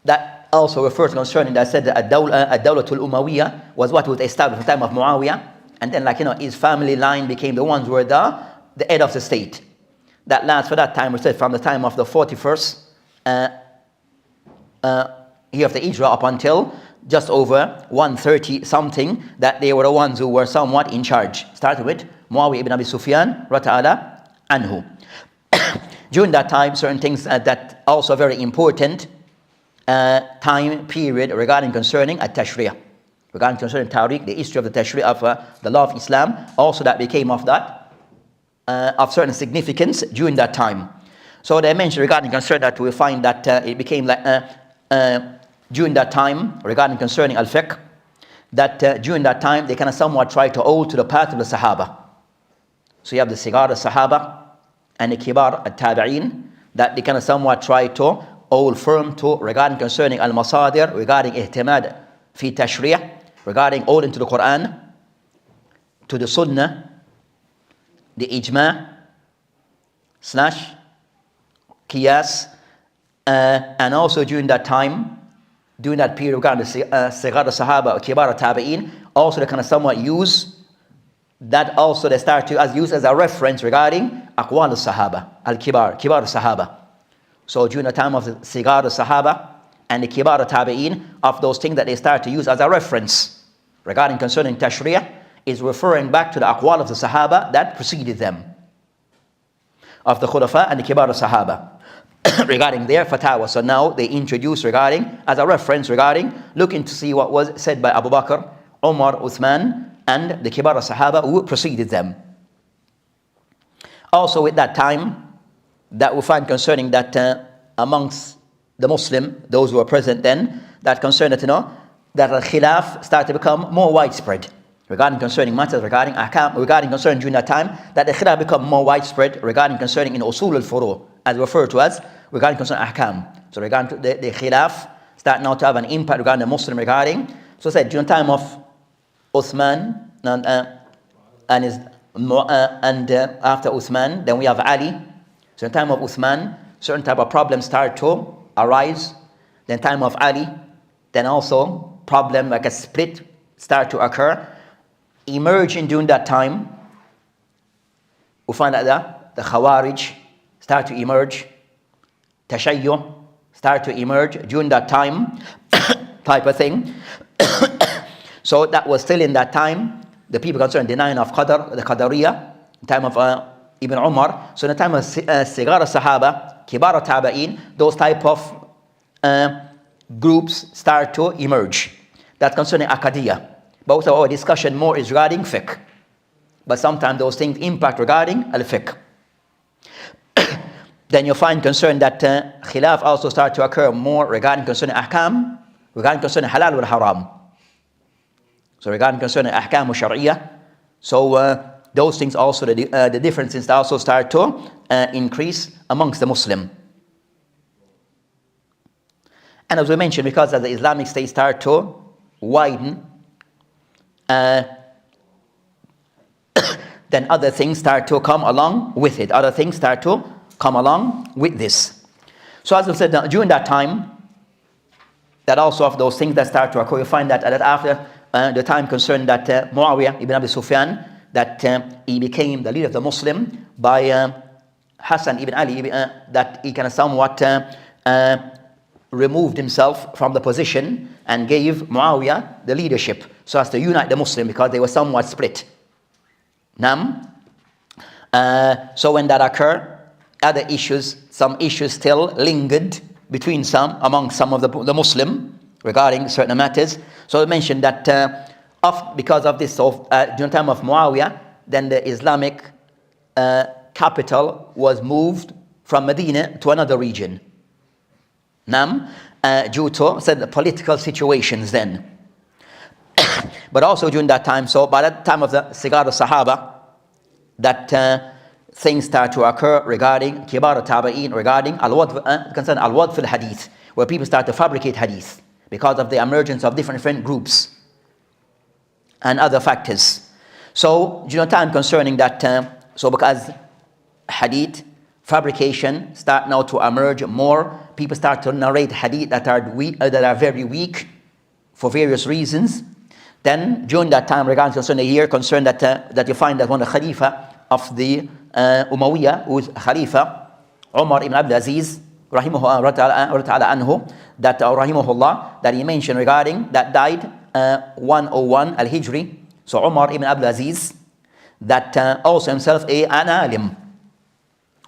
that also refers to concerning that said that ad-Dawlatul Umayyah was what was established in the time of Muawiyah, and then his family line became the ones who were the head of the state. That lasts for that time, we said from the time of the 41st year of the Hijrah up until just over 130 something, that they were the ones who were somewhat in charge. Started with Muawiyah ibn Abi Sufyan radiyallahu anhu. During that time, certain things that also very important time period regarding concerning at-Tashri'ah, regarding concerning Tariq, the history of the Tashri'ah of the law of Islam, also that became of that of certain significance during that time. So they mentioned regarding concern that we find that it became like during that time regarding concerning al-fiqh, that during that time they kind of somewhat try to hold to the path of the Sahaba. So you have the Sigar al-Sahaba and the Kibar al-Tabi'in, that they kind of somewhat try to hold firm to regarding concerning al-Masadir, regarding ihtimad fi tashri', regarding all into the Quran, to the Sunnah, the Ijma' / Qiyas, and also during that time, during that period regarding the Sigar al-Sahaba or Kibar al-Tabi'in, also they kind of somewhat use that also they start to use as a reference regarding Aqwal al-Sahaba, al-Kibar al-Sahaba. So during the time of the Sigar al-Sahaba and the Kibar al-Tabi'in, of those things that they start to use as a reference regarding concerning Tashri'ah is referring back to the Aqwal of the Sahaba that preceded them, of the Khulafa and the Kibar al-Sahaba, regarding their fatwa. So now they introduce regarding, as a reference regarding, looking to see what was said by Abu Bakr, Umar, Uthman, and the Kibar al-Sahaba who preceded them. Also with that time, that we find concerning that amongst the Muslim, those who were present then, that concern that that al-khilaf started to become more widespread regarding concerning matters regarding ahkam, regarding concerning during that time, that the khilaf become more widespread regarding concerning in usul al-furu', as referred to as regarding concerning ahkam. So regarding the khilaf start now to have an impact regarding the Muslim regarding, so said during the time of Uthman and after Uthman, then we have Ali. So in the time of Uthman, certain type of problems start to arise. Then time of Ali, then also problem like a split start to occur. Emerging during that time, we find that the Khawarij start to emerge. Tashayyu start to emerge during that time, type of thing. So that was still in that time, the people concerned denying of Qadr, the Qadariyah, in time of Ibn Umar. So in the time of Sigar al-Sahaba, Kibar al-Tabi'in, those type of groups start to emerge. That's concerning Aqadiyah. But also our discussion more is regarding fiqh. But sometimes those things impact regarding al-fiqh. Then you find concern that khilaf also start to occur more regarding concerning ahkam, regarding concerning halal wal haram. So regarding concerning ahkam wa shari'ah, so those things also, the differences also start to increase amongst the Muslim. And as we mentioned, because as the Islamic State start to widen, then other things start to come along with it. Other things start to come along with this. So as I said, during that time, that also of those things that start to occur, you find that after the time concerned that Muawiyah ibn Abi Sufyan, that he became the leader of the Muslim by Hassan ibn Ali, that he kind of somewhat removed himself from the position and gave Muawiyah the leadership so as to unite the Muslim, because they were somewhat split. So when that occurred, other issues, some issues still lingered between among some of the Muslim regarding certain matters. So I mentioned that because of this, during the time of Muawiyah, then the Islamic capital was moved from Medina to another region. Due to the political situations then. But also during that time, so by that time of the Sigar al-Sahaba, that things start to occur regarding Kibar al-Tabi'in, regarding al-Wad fil Hadith, where people start to fabricate Hadith because of the emergence of different groups and other factors. So during the time concerning that, so because Hadith fabrication start now to emerge more, people start to narrate Hadith that are very weak for various reasons. Then during that time, regarding concerning the year concerned that you find that one of the Khalifa of the Umayyah, who is Khalifa Umar ibn Abdul Aziz, rahimahullah anhu, that rahimahullah, that he mentioned regarding that died 101 al-Hijri. So Umar ibn Abdul Aziz, that also himself an alim.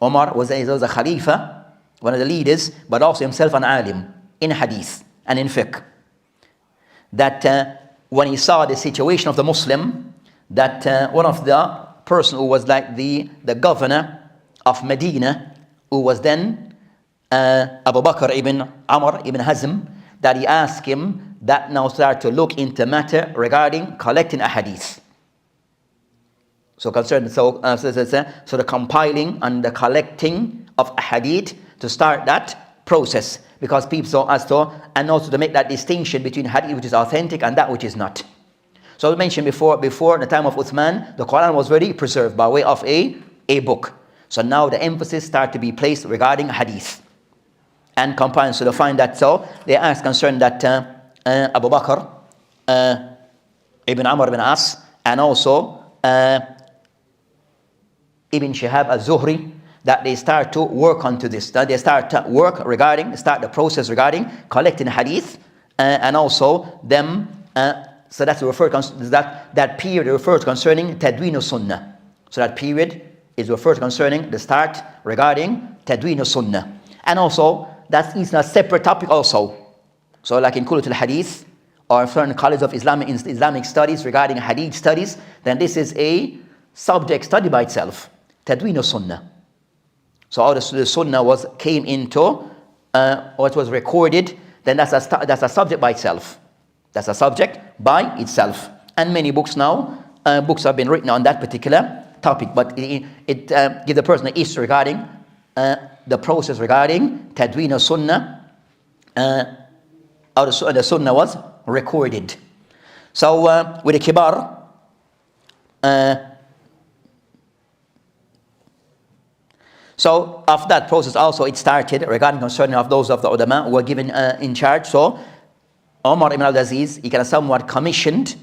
Umar was a Khalifa, one of the leaders, but also himself an alim in Hadith and in fiqh. That when he saw the situation of the Muslim, that one of the person who was like the governor of Medina, who was then Abu Bakr ibn Amr ibn Hazm, that he asked him that now start to look into matter regarding collecting a hadith. So concerned, so the compiling and the collecting of a hadith, to start that process, because people so as to, and also to make that distinction between hadith which is authentic and that which is not. So I mentioned before the time of Uthman, the Quran was very preserved by way of a book. So now the emphasis start to be placed regarding hadith and compiling. So they find that, so they asked concerning that Abu Bakr ibn Amr ibn As, and also Ibn Shihab al-Zuhri, that they start to work onto this, that they start the process regarding collecting hadith, and also them, so that's referred that period referred concerning Tadween al-Sunnah. So that period is referred concerning the start regarding Tadween al-Sunnah. And also, that is a separate topic also. So like in Kullat al-Hadith, or certain college of Islamic studies regarding hadith studies, then this is a subject study by itself, Tadween al-Sunnah. So all the Sunnah came into what was recorded, then that's a subject by itself. That's a subject by itself. And many books now, books have been written on that particular topic, but it gives the person a history regarding the process regarding Tadween al-Sunnah, how the Sunnah was recorded. So with the Kibar, so after that process also it started regarding concerning of those of the ulama who were given in charge. So Umar ibn Abdul Aziz, he kind of somewhat commissioned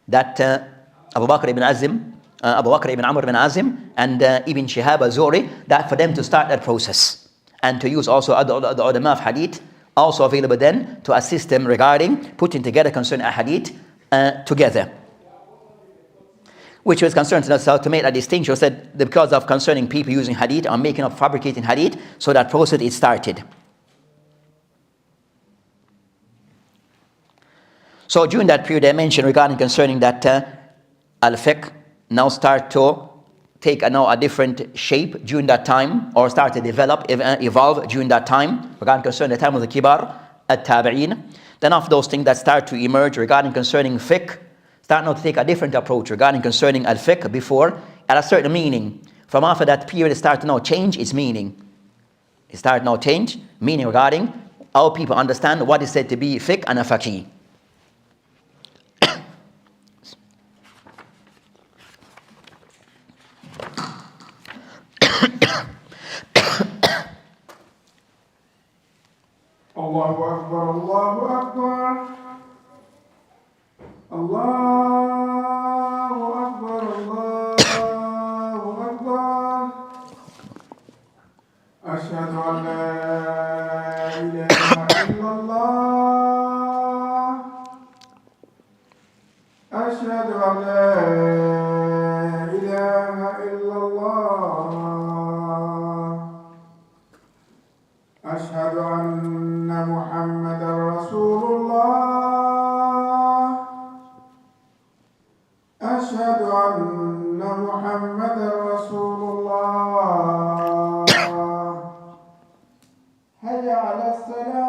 that Abu Bakr ibn Amr ibn Azim and Ibn Shihab al-Zuhri, that for them to start that process and to use also the ulama of hadith also available then to assist them regarding putting together concerning a hadith together, which was concerned to make a distinction. Said because of concerning people using hadith or making up fabricating hadith, so that process it started. So during that period I mentioned regarding concerning that al-fiqh now start to take a different shape during that time, or start to evolve during that time regarding concerning the time of the Kibar al-Tabi'in. Then of those things that start to emerge regarding concerning fiqh, start now to take a different approach regarding concerning al-fiqh before, at a certain meaning. From after that period, it started to now change its meaning. It started now change meaning regarding how people understand what is said to be fiqh and a faqih. Allahu Akbar, Allahu Akbar. Allahu Akbar, Allahu Akbar. Ashhadu an la ilaha illallah. Ashhadu an la ilaha illallah. Ashhadu anna Muhammadan Rasulullah. أشهد أن محمدا رسول الله. هيا على الصلاة.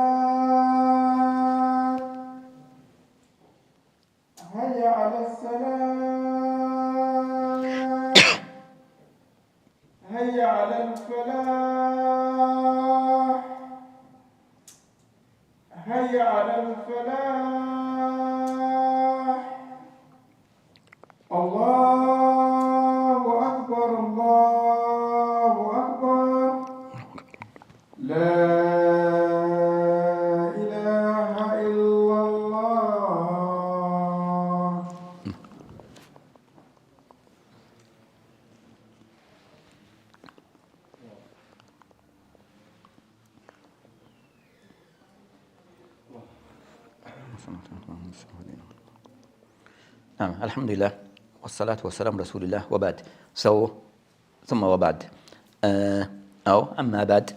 هيا على الصلاة. هيا على الفلاح. هيا على الفلاح. الله أكبر، الله أكبر. لا إله إلا الله. الحمد لله والصلاة والسلام رسول الله وبعد. ثم وبعد. أما بعد.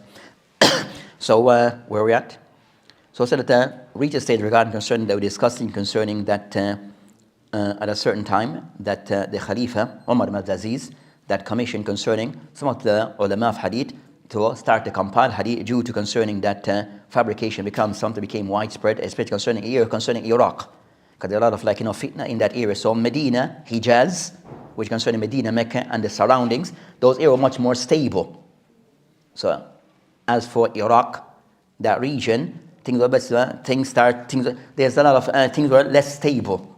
Where are we at? So that reach a stage regarding concerning that we're discussing concerning that at a certain time that the Khalifa Umar ibn Abdul Aziz that commissioned concerning some of the ulama of hadith to start to compile hadith due to concerning that fabrication became widespread, especially concerning Iraq. Because there are a lot of fitna in that area. So Medina, Hijaz, which concerning Medina, Mecca and the surroundings, those areas were much more stable. So as for Iraq, that region, there's a lot of things were less stable.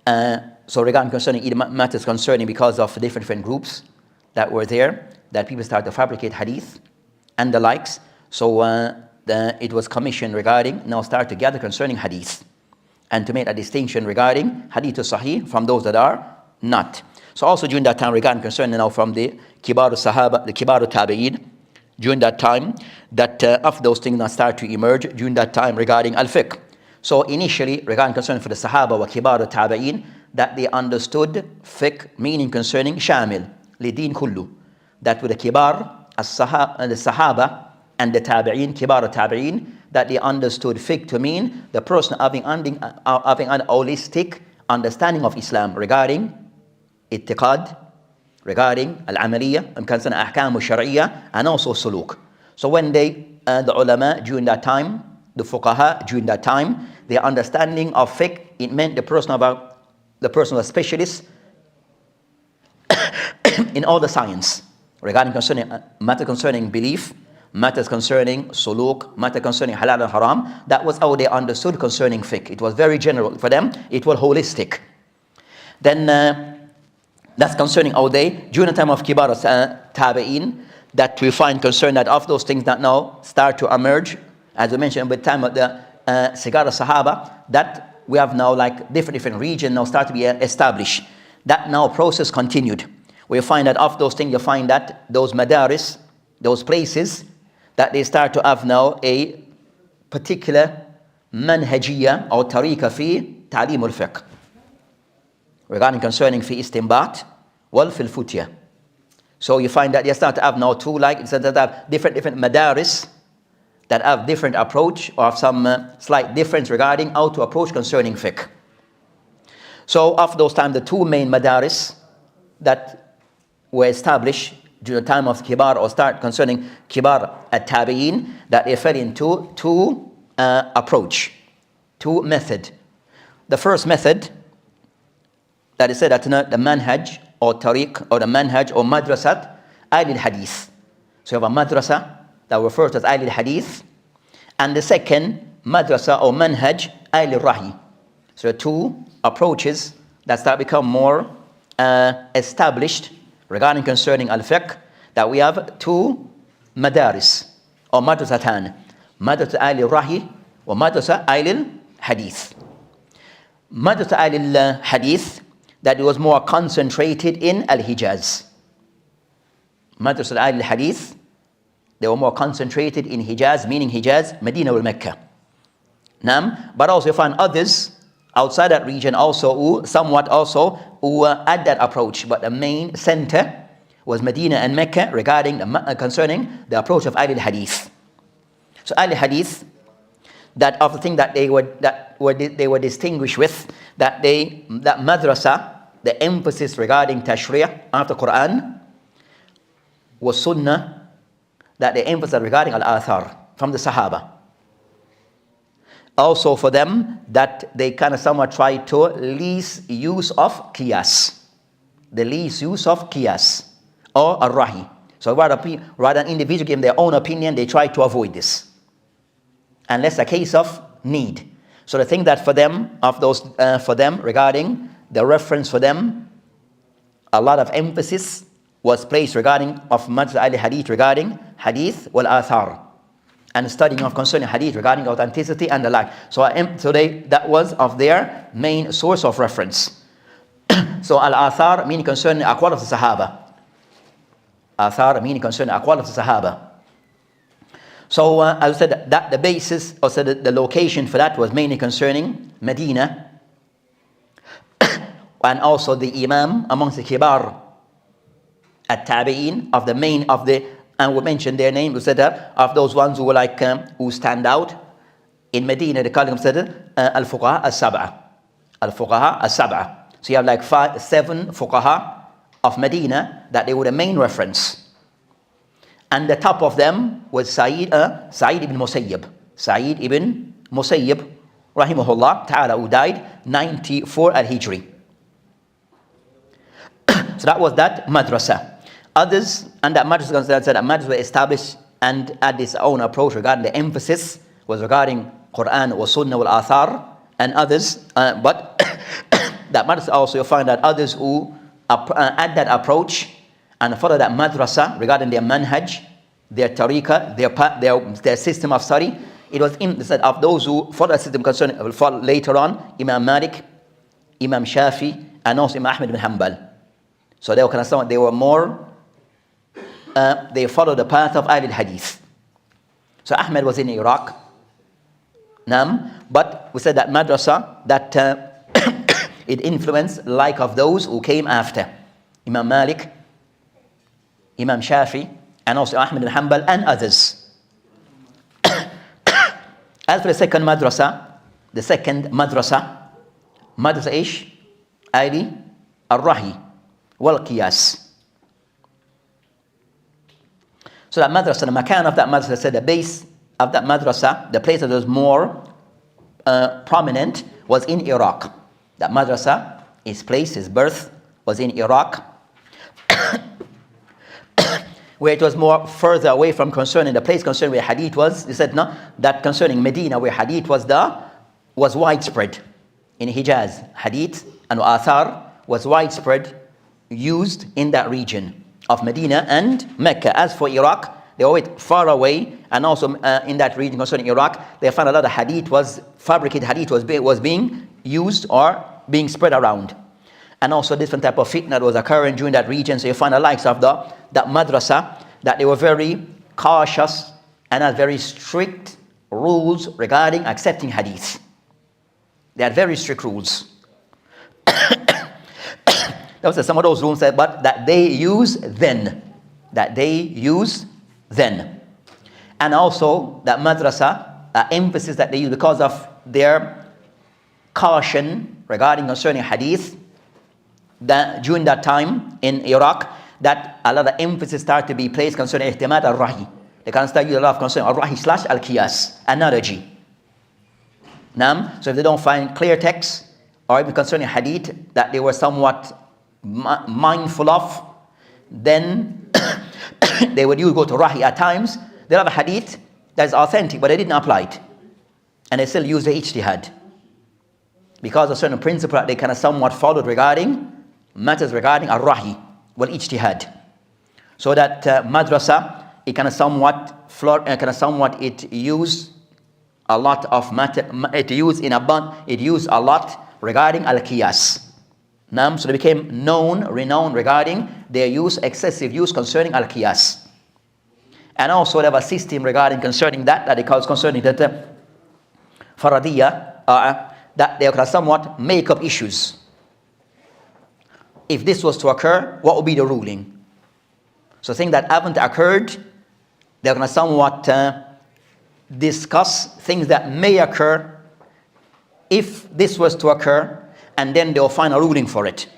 So regarding concerning matters concerning because of different groups that were there, that people started to fabricate hadith and the likes. So it was commissioned regarding now start to gather concerning hadith and to make a distinction regarding hadith sahih from those that are not. So also during that time regarding concerning now from the kibar sahaba, the kibar tabi'in, during that time that of those things now start to emerge during that time regarding al-fiqh. So initially regarding concern for the sahaba wa kibar tabi'in, that they understood fiqh meaning concerning shamil lidin kullu, that with the kibar the sahaba and the tabi'in, kibar tabi'in, that they understood fiqh to mean the person having an holistic understanding of Islam regarding ittiqad, regarding al-amaliyah, and concerning ahkam al-shar'iyyah, and also suluk. So when the ulama during that time, the fuqaha during that time, their understanding of fiqh, it meant the person was a specialist in all the science regarding concerning matter concerning belief, matters concerning suluk, matter concerning halal and haram. That was how they understood concerning fiqh. It was very general for them. It was holistic. Then that's concerning how they, during the time of kibar tabi'in, that we find concern that of those things that now start to emerge, as we mentioned with the time of the sigar sahaba, that we have now like different regions now start to be established. That now process continued. We find that of those things, you find that those madaris, those places, that they start to have now a particular manhajiyya or tariqa fi ta'lim al-fiqh. Regarding concerning fi istinbat, wal fil futya. So you find that they start to have now two different madaris that have different approach or have some slight difference regarding how to approach concerning fiqh. So after those times, the two main madaris that were established during the time of kibar or start concerning kibar at-tabi'in, that they fell into two method. The first method that is said that the manhaj or tariq or the manhaj or madrasat Ahl al-Hadith. So you have a madrasa that refers to as Ahl al-Hadith, and the second madrasa or manhaj Ahl al-Rahi. So the two approaches that start become more established regarding concerning al-fiqh, that we have two madaris or madrasatan, madrasa Ahl al-Rahi or madrasa Ahl al-Hadith. Madrasa Ahl al-Hadith, that was more concentrated in al-Hijaz. Madrasa Ahl al-Hadith, they were more concentrated in Hijaz, meaning Hijaz, Medina or Mecca. But also you find others outside that region also who somewhat also who had that approach, but the main center was Medina and Mecca regarding concerning the approach of Ahl al-Hadith. So Ahl al-Hadith, that of the thing that they were distinguished with, that madrasa, the emphasis regarding tashri'ah after Quran was sunnah, that they emphasize regarding al-athar from the Sahaba. Also for them, that they kind of somewhat try to least use of qiyas, the least use of qiyas or al-rahi. So rather than individual give their own opinion, they try to avoid this, unless a case of need. So the thing that for them regarding the reference for them, a lot of emphasis was placed regarding of Madrasa al-Hadith regarding hadith wal athar, and studying of concerning hadith regarding authenticity and the like. So that was of their main source of reference. So al-athar meaning concerning aqwal of the Sahaba. Athar meaning concerning aqwal of the Sahaba. So I said that the basis, or said the location for that was mainly concerning Medina, and also the Imam amongst the Kibar at-Tabi'in of the main of the, and we mentioned their name, we said that of those ones who were like who stand out in Medina, they call them al-Fuqaha al-Sab'a. Al-Fuqaha al-Sab'a. So you have like 7 Fuqaha of Medina that they were the main reference. And the top of them was Sa'id ibn Musayyib. Sa'id ibn Musayyib, rahimahullah ta'ala, who died 94 al-Hijri. So that was that madrasa. Others, and that madrasa said that madrasa were established and had its own approach regarding the emphasis was regarding Quran or Sunnah wal Athar, and others, but that madrasa also you'll find that others who had that approach and follow that madrasa regarding their manhaj, their tariqah, their system of study. It was said of those who follow the system concerning will follow later on Imam Malik, Imam Shafi, and also Imam Ahmad bin Hanbal. So they were more, they followed the path of Ahl al-Hadith. So Ahmad was in Iraq, but we said that madrasa, that it influenced like of those who came after Imam Malik, Imam Shafi, and also Ahmad bin Hanbal and others. As for the second madrasa, madrasa ish, Ali al-Rahi wal Qiyas. So that madrasa, the makan of that madrasa, said the base of that madrasa, the place that was more prominent was in Iraq. That madrasa, its place, its birth was in Iraq, where it was more further away from concerning the place concerning where hadith was. They said no, that concerning Medina where hadith was widespread. In Hijaz, hadith and athar was widespread, used in that region of Medina and Mecca. As for Iraq, they were far away, and also in that region concerning Iraq, they found a lot of hadith fabricated hadith was being used or being spread around. And also different type of fitna that was occurring during that region. So you find the likes of that madrasa, that they were very cautious and had very strict rules regarding accepting hadith. They had very strict rules. That was some of those rules but that they use then. And also that madrasa, emphasis that they use because of their caution regarding concerning hadith, that during that time in Iraq, that a lot of emphasis started to be placed concerning ihtimad al-rahi. They can start using a lot of concerning al-rahi / al-qiyas, analogy. So if they don't find clear text or even concerning hadith that they were somewhat mindful of, then they would go to Rahi at times. They have a hadith that is authentic, but they didn't apply it. And they still use the ijtihad. Because of certain principle that they kind of somewhat followed regarding matters regarding al-Rahi, wal ijtihad. So that madrasa, it kind of somewhat it used a lot of matter, it used a lot regarding al-qiyas. So they became renowned regarding their excessive use concerning al-qiyas. And also they have a system regarding concerning that they call concerning that faradiyya, that they can somewhat make up issues. If this was to occur, what would be the ruling? So things that haven't occurred, they're going to somewhat discuss things that may occur if this was to occur, and then they'll find a ruling for it.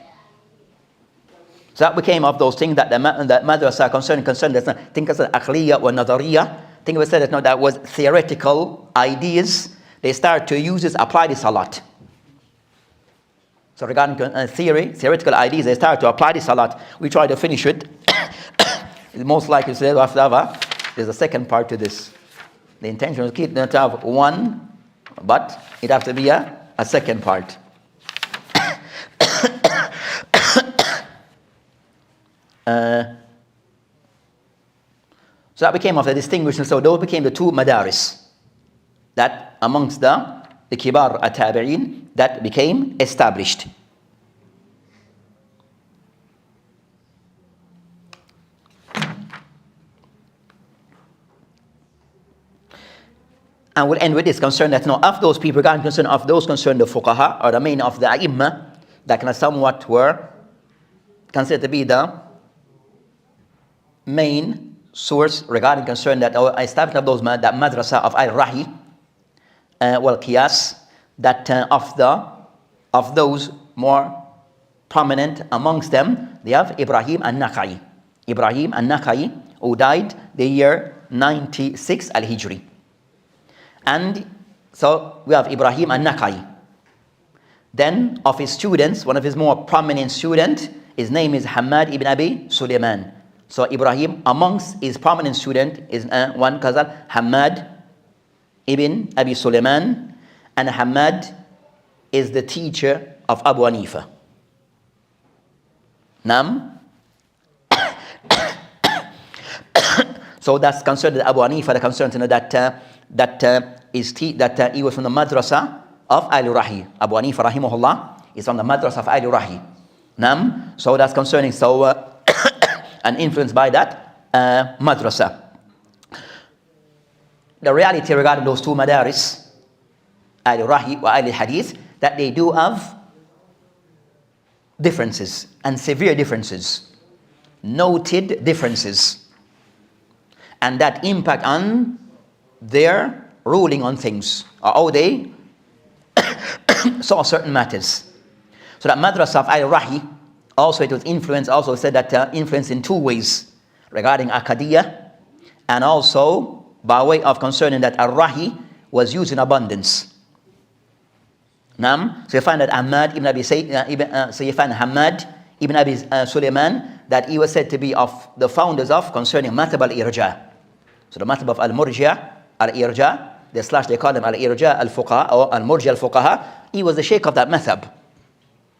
So that became of those things that that madrasa concerned that think as aqliya or nadariya. Think we said that no, that was theoretical ideas. They start to use this, apply this a lot. So regarding theoretical ideas, they start to apply this a lot. We try to finish it. Most likely there's a second part to this. The intention is to have one, but it has to be a second part. So that became of the distinguishing. So those became the two madaris that amongst the kibar at-tabi'in that became established. And we'll end with this concern that of those people, regarding concern of those concerned the fuqaha, or the main of the a'imma, that kind of somewhat were considered to be the main source regarding concern that establishment of those that madrasa of al-Rahi, qiyas, that of those more prominent amongst them, they have Ibrahim an-Nakhai. Ibrahim an-Nakhai, who died the year 96 al-Hijri. And so we have Ibrahim an-Nakhai. Then of his students, one of his more prominent students, his name is Hamad ibn Abi Sulaiman. So Ibrahim, amongst his prominent student, is one called Hamad ibn Abi Sulaiman, and Hamad is the teacher of Abu Hanifa. So that's considered Abu Hanifa, the concern to know that he was from the madrasa of al-Rahi. Abu Hanifa rahimahullah is from the madrasa of al-Rahi. So that's concerning and influenced by that madrasa. The reality regarding those two madaris, al-Rahi or al-Hadith, that they do have differences, and severe differences, noted differences, and that impact on their ruling on things, or how they saw certain matters. So that madrasa of al-Rahi, also it was influenced, also said that influence in two ways, regarding Aqadiyya, and also by way of concerning that al-Rahi was used in abundance. So you find that Hamad ibn Abi Sulaiman, that he was said to be of the founders of concerning Mathab al-Irja. So the Mathab of al-Murja, al-Irja, they call him al-Irja al-Fuqaha or al-Murja al-Fuqaha. He was the sheikh of that Mathab.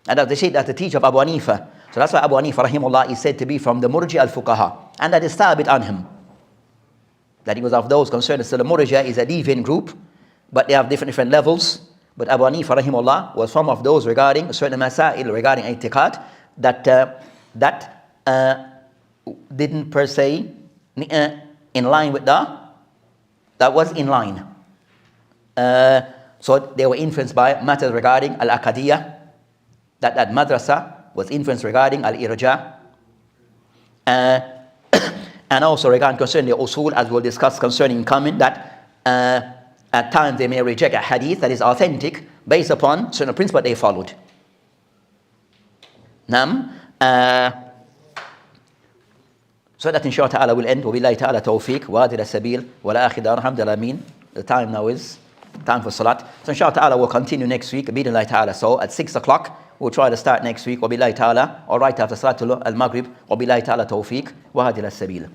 And that's the sheikh, that's the teacher of Abu Hanifa. So that's why Abu Hanifa rahimahullah is said to be from the Murji al-Fuqaha. And that is thabit on him, that he was of those concerned. So the Murja is a deviant group, but they have different levels. But Abu Hanifa rahimahullah was from of those regarding certain masail regarding i'tiqad that didn't per se in line with that was in line. So they were influenced by matters regarding al-Aqadiyya, that madrasa was influenced regarding al-Irja, and also regarding concerning the usul, as we'll discuss concerning comment that at times they may reject a hadith that is authentic based upon certain principles they followed. So that inshallah ta'ala will end. وَبِاللَّهِ تَعَالَى تَوْفِيقٌ وَهَادِهِ السَّبِيلُ وَلَا آخِرَ دَعْوَانَا الْحَمْدُ لِلَّهِ. The time now is time for salat. So inshallah ta'ala we'll continue next week, bi'idhnillahi ta'ala. So at 6 o'clock, we'll try to start next week, wa billahi ta'ala, or right after salatul al-maghrib, wa billahi ta'ala tawfiq, wa hadila as-sabil.